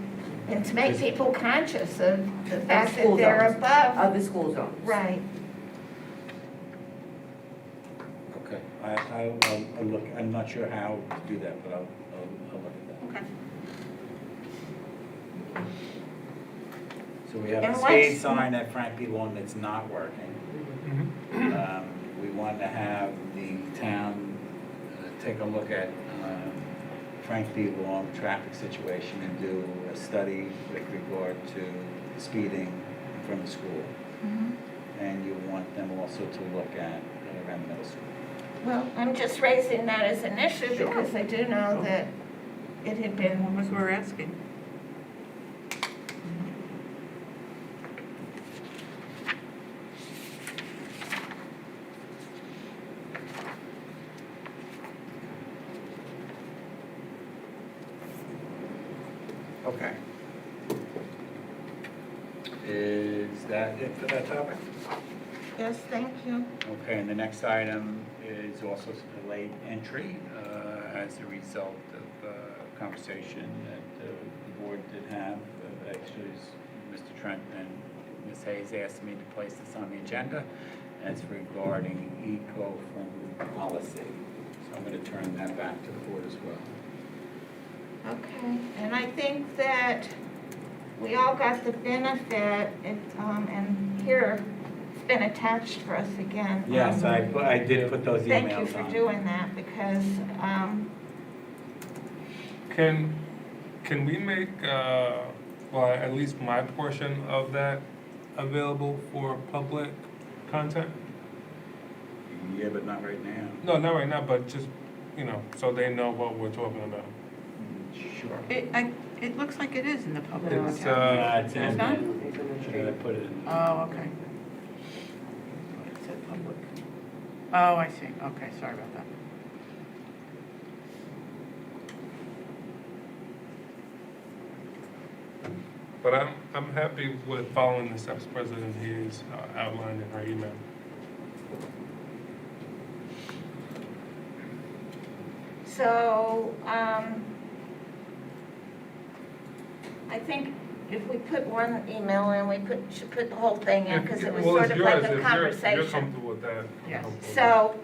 And to make people conscious of the fact that school they're zones. above. Of the school zones. Right. Okay, I'll look, I'm not sure how to do that, but I'll look at that. Okay. So we have And a what's- speed sign at Frank P. Long that's not working. We want to have the town take a look at Frank P. Long traffic situation and do a study with regard to speeding from the school. And you want them also to look at around the middle school. Well, I'm just raising that as an issue Sure. because I do know that it had been, What was we're asking? Okay. Is that it for that topic? yes, thank you. Okay, and the next item is also a late entry as a result of a conversation that the board did have. Actually, Mr. Trent and Ms. Hayes asked me to place this on the agenda as regarding eco-friendly policy. So I'm going to turn that back to the board as well. Okay, and I think that we all got the benefit, and here, it's been attached for us again. Yes, I did put those emails on. Thank you for doing that, because, Can we make, well, at least my portion of that available for public content? Yeah, but not right now. No, not right now, but just, so they know what we're talking about. Sure. It looks like it is in the public. It's, account. It's It's not? Should I put it in? Oh, okay. It said public. Oh, I see. Okay, sorry about that. But I'm happy with following the steps President Hayes outlined in her email. so, I think if we put one email in, we should put the whole thing in, because it was Well, sort it's of like yours. a If you're conversation. comfortable with that. I'm Yes. comfortable with So,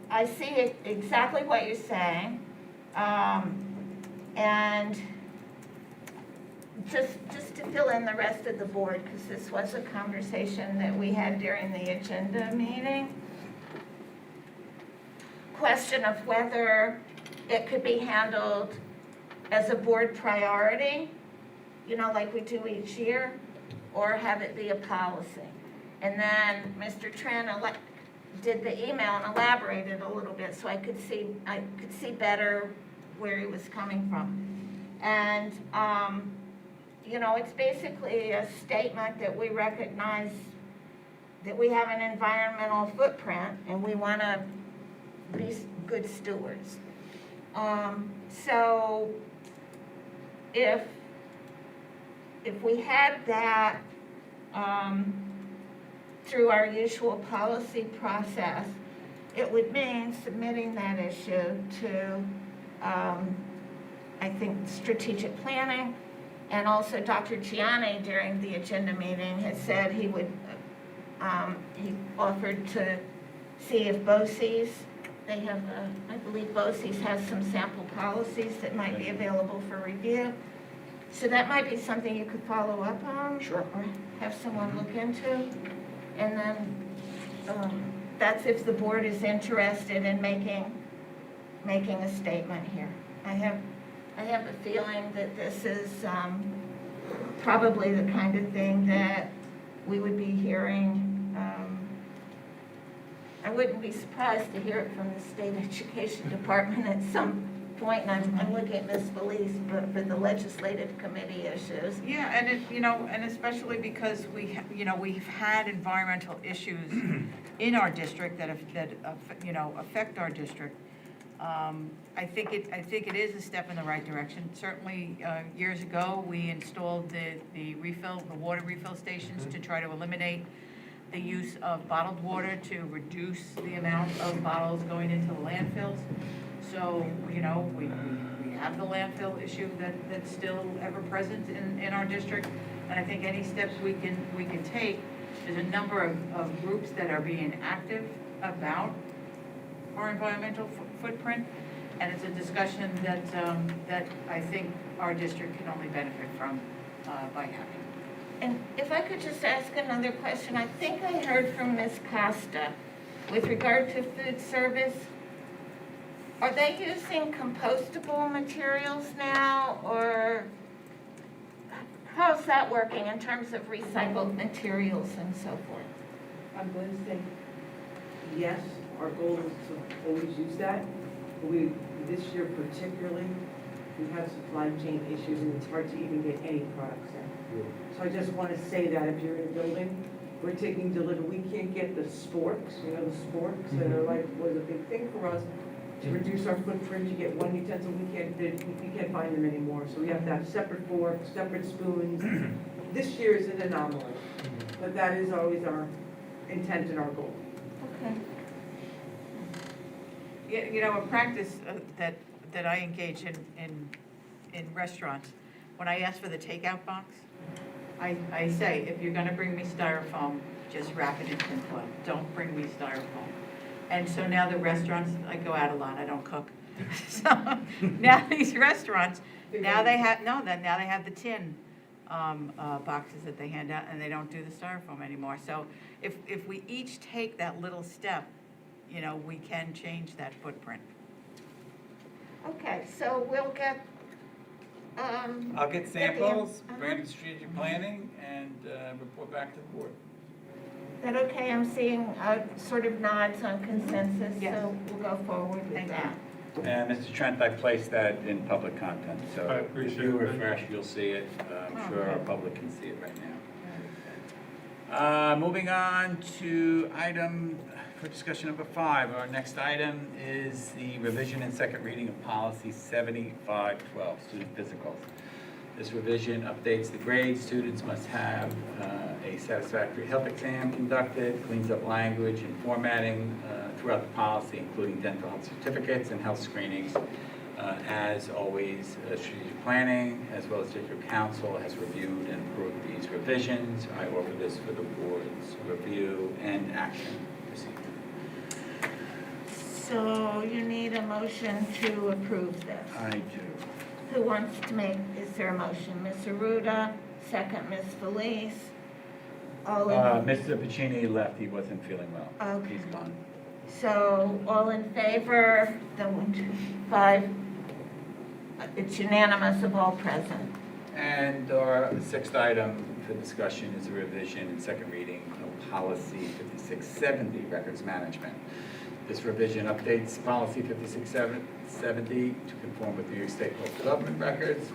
I see exactly what you're saying. And just to fill in the rest of the board, because this was a conversation that we had during the agenda meeting. Question of whether it could be handled as a board priority, like we do each year, or have it be a policy. And then Mr. Trent did the email and elaborated a little bit, so I could see better where he was coming from. And, it's basically a statement that we recognize that we have an environmental footprint and we want to be good stewards. So if we had that through our usual policy process, it would mean submitting that issue to, I think, strategic planning. And also Dr. Gianni during the agenda meeting had said he would, he offered to see if BOCES, they have, I believe BOCES has some sample policies that might be available for review. So that might be something you could follow up on. Sure. Or have someone look into. And then, that's if the board is interested in making a statement here. I have a feeling that this is probably the kind of thing that we would be hearing. I wouldn't be surprised to hear it from the state education department at some point, and I'm looking at Ms. Felice for the legislative committee issues. Yeah, and and especially because we've had environmental issues in our district that affect our district. I think it is a step in the right direction. Certainly, years ago, we installed the water refill stations to try to eliminate the use of bottled water to reduce the amount of bottles going into the landfills. So, we have the landfill issue that's still ever present in our district. And I think any steps we can take, there's a number of groups that are being active about our environmental footprint. And it's a discussion that I think our district can only benefit from by having. And if I could just ask another question, I think I heard from Ms. Costa with regard to food service. Are they using compostable materials now, or how's that working in terms of recycled materials and so forth? I'm going to say, yes, our goal is to always use that. This year particularly, we have supply chain issues and it's hard to even get any products in. So I just want to say that if you're in a building, we're taking delivery, we can't get the sporks, the sporks that are like, was a big thing for us. To reduce our footprint, you get one utensil, we can't find them anymore. So we have to have separate forks, separate spoons. This year is an anomaly, but that is always our intent and our goal. Okay. You know, a practice that I engage in restaurants, when I ask for the takeout box, I say, if you're gonna bring me styrofoam, just wrap it in tinfoil. Don't bring me styrofoam. And so now the restaurants, I go out a lot, I don't cook. So now these restaurants, now they have the tin boxes that they hand out, and they don't do the styrofoam anymore. So if we each take that little step, you know, we can change that footprint. Okay, so we'll get, I'll get samples, Uh-huh. bring it to strategic planning, and report back to the board. is that okay? I'm seeing sort of nods on consensus, Yes. so we'll go forward with Thank you. that. And Mr. Trent, I placed that in public content, so I if appreciate you it. refresh, you'll see it. I'm Oh, sure our okay. public can see it right now. Moving on to item for discussion number 5. Our next item is the revision and second reading of policy 7512, student physicals. This revision updates the grades. Students must have a satisfactory health exam conducted, cleans up language and formatting throughout the policy, including dental health certificates and health screenings. As always, strategic planning as well as district council has reviewed and approved these revisions. I offer this for the board's review and action this evening. So you need a motion to approve this. I do. Who wants to make, is there a motion? Ms. Aruda, second Ms. Felice. All in, Mr. Pacini left, he wasn't feeling well. Okay. He's gone. so all in favor, the 1, 2, 5, it's unanimous of all present. And our 6th item for discussion is a revision and second reading of policy 5670, records management. This revision updates policy 5670 to conform with New York State local government records,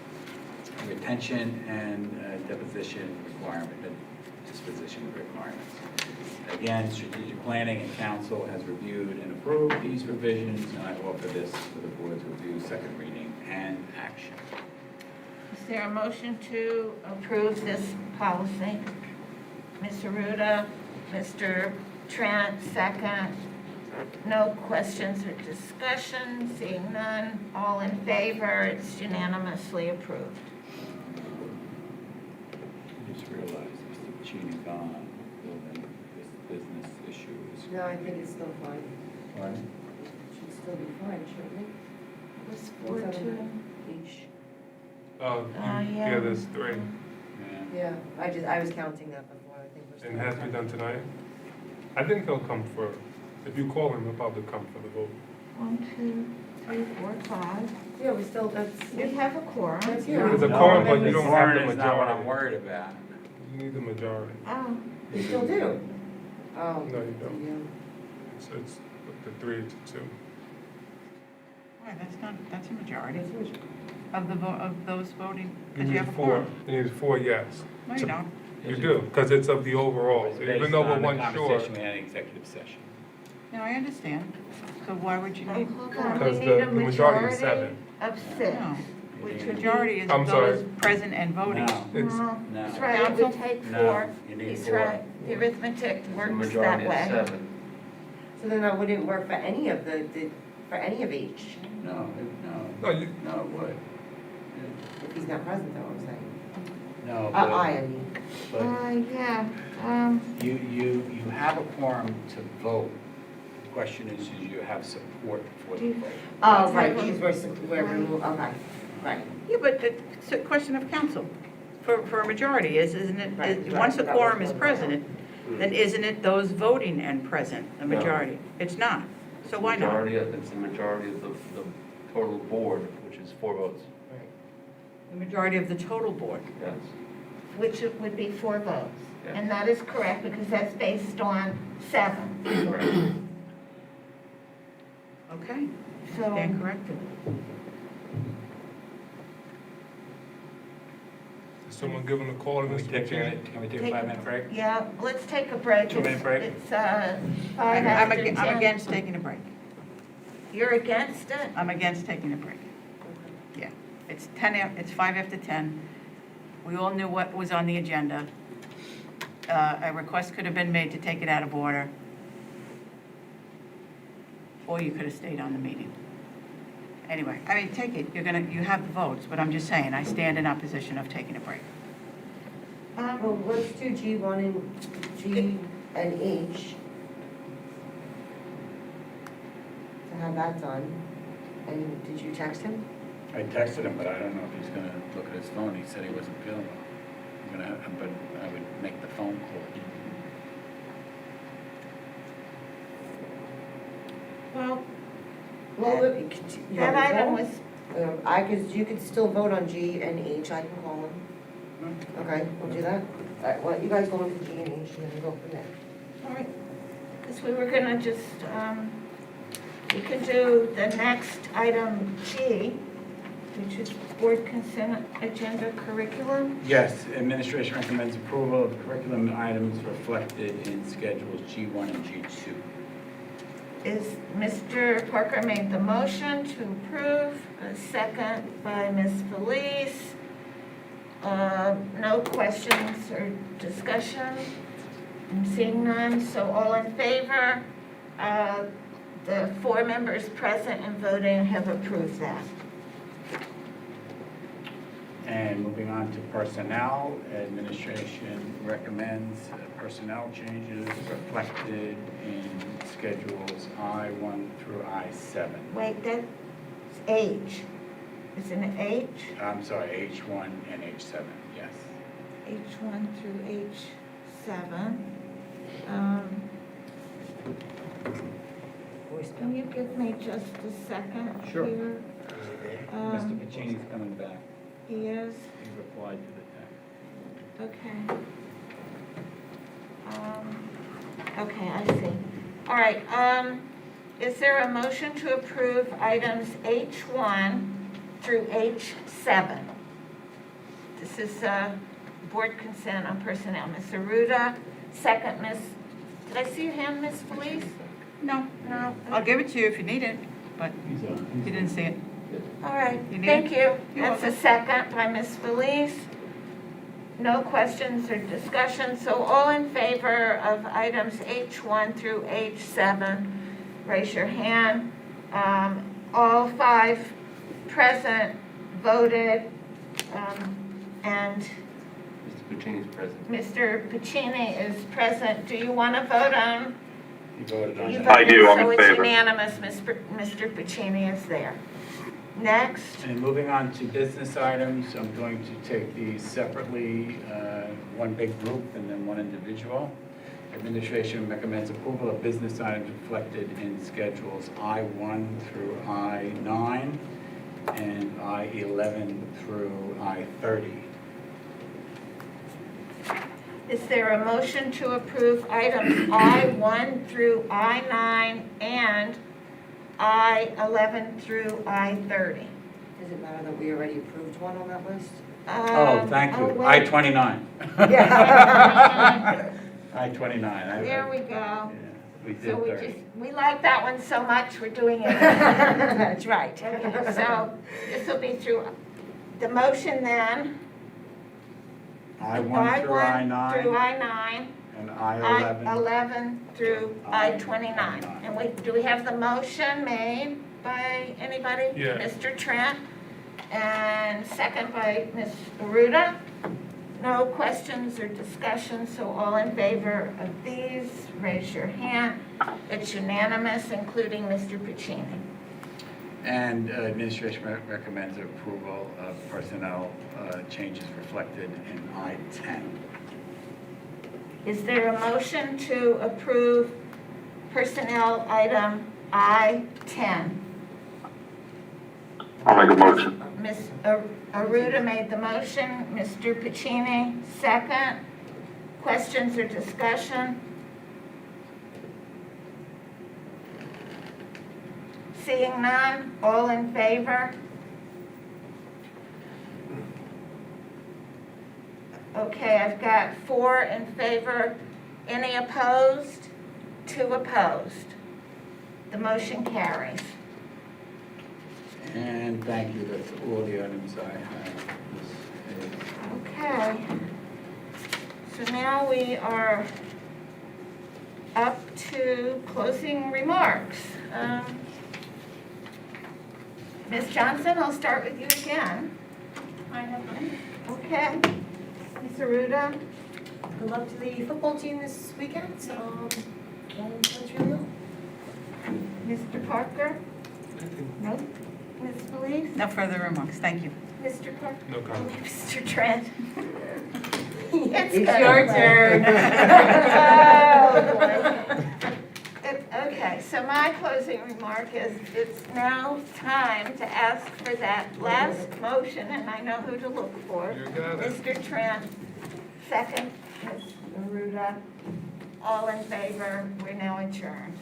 retention and deposition requirement, disposition requirements. Again, strategic planning and council has reviewed and approved these revisions, and I offer this for the board's review, second reading, and action. Is there a motion to approve this policy? Ms. Aruda, Mr. Trent, second. No questions or discussion, seeing none. All in favor, it's unanimously approved. I just realized Mr. Pacini gone, well, then this business issue is. No, I think it's still fine. Right? It should still be fine, shouldn't it? It was 4-2. Each. Oh, yeah. yeah, there's 3. Yeah. Yeah, I was counting that before, I think we're still. And it has to be done tonight? I think he'll come for, if you call him, he'll probably come for the vote. 1, 2, 3, 4, 5. Yeah, we still, that's. We have a quorum. That's Yeah, here. there's a quorum, but you don't have the Quorum is not what I'm majority. worried about. You need the majority. Oh, You still do? Oh. No, you don't. Yeah. So it's the 3 to 2. Why, that's a majority of those voting, You because you have need a 4, quorum. you need 4 yes. No, you don't. You do, because it's of the overall. It's Even based though we're on the one short, conversation we had in executive session. No, I understand. So why would you oh, need? hold on. We Because need the a majority is majority 7. of 6. No, Which would majority is I'm sorry. those present and voting. No. It's, No, No. that's right, it would take No, 4. you need He's 4. right, the arithmetic The works that majority is way. 7. So then that wouldn't work for any of for any of each, No, no, you, no, it would. if he's not present, though, I'm saying. No, I mean. but Yeah, you have a quorum to vote, question is, do you have support for the vote? Oh, right, these were removed, okay, right. Yeah, but it's a question of council for a majority, isn't it? Right, Once a right. quorum is present, then isn't it those voting and present, the No. majority? It's not. So why not? It's the majority of the total board, which is 4 votes. The majority of the total board. Yes. Which it would be 4 votes. Yes. And that is correct because that's based on 7. Okay, So, stand corrected. Is someone giving a call to Can we Mr. take Puccini? can we take a 5-minute break? yeah, let's take a break. 2-minute break? It's 5 after 10. I'm against taking a break. You're against it? I'm against taking a break. Yeah, it's 5 after 10. We all knew what was on the agenda. A request could have been made to take it out of order. Or you could have stayed on the meeting. Anyway, I mean, take it, you have the votes, but I'm just saying, I stand in opposition of taking a break. Well, let's do G1 and G and H. To have that done. And did you text him? I texted him, but I don't know if he's gonna look at his phone. He said he wasn't feeling well. But I would make the phone call. Well, That item was, you could still vote on G and H, I can call him. Okay, we'll do that. All right, well, you guys go into G and H and then we'll go from there. all right, because we were gonna just, we can do the next item G, which is board consent agenda curriculum. Yes, administration recommends approval of curriculum items reflected in schedules G1 and G2. Is Mr. Parker made the motion to approve, a second by Ms. Felice. No questions or discussion? I'm seeing none, so all in favor? The 4 members present and voting have approved that. And moving on to personnel, administration recommends personnel changes reflected in schedules I1 through I7. Wait, that's H. Is it an H? I'm sorry, H1 and H7, yes. H1 through H7. Can you give me just a second Sure. here? Mr. Puccini's coming back. He is, He replied to the text. okay. Okay, I see. All right, is there a motion to approve items H1 through H7? This is board consent on personnel. Ms. Aruda, second, did I see your hand, Ms. Felice? No, No? I'll give it to you if you need it, but you didn't see it. All right, You need thank it? you. You're That's a second by Ms. Felice. No questions or discussion, so all in favor of items H1 through H7, raise your hand. All 5 present voted, and Mr. Puccini's present. Mr. Puccini is present. Do you want to vote on? He voted on You that. I do, I'm in So favor. it's unanimous, Mr. Puccini is there. Next. And moving on to business items, I'm going to take these separately, one big group and then one individual. Administration recommends approval of business items reflected in schedules I1 through I9 and I11 through I30. Is there a motion to approve items I1 through I9 and I11 through I30? Does it matter that we already approved one on that list? Oh, thank you. wait. I-29. Yeah. I-29. There we go. Yeah, we So did 30. we like that one so much, we're doing it. That's right. Okay, so this will be through, the motion then, I-1 through I1 through I-9 I9, and I-11. I11 through I29. And do we have the motion made by anybody? Yeah. Mr. Trent, and second by Ms. Aruda. No questions or discussion, so all in favor of these, raise your hand. It's unanimous, including Mr. Pacini. And administration recommends approval of personnel changes reflected in I-10. Is there a motion to approve personnel item I-10? I'll make a motion. Ms. Aruda made the motion, Mr. Pacini, second. Questions or discussion? Seeing none, all in favor? Okay, I've got 4 in favor. Any opposed? 2 opposed. The motion carries. And thank you, that's all the items I have. This is- Okay. So now we are up to closing remarks. Ms. Johnson, I'll start with you again. I have none. Okay. Ms. Aruda? Good luck to the football team this weekend. And that's really all. Mr. Parker? No? Ms. Felice? No further remarks, thank you. Mr. Parker? No comment. Mr. Trent? It's your turn. Oh, boy. Okay, so my closing remark is it's now time to ask for that last motion, and I know who to look for. You got it. Mr. Trent, second, Ms. Aruda, all in favor, we're now adjourned.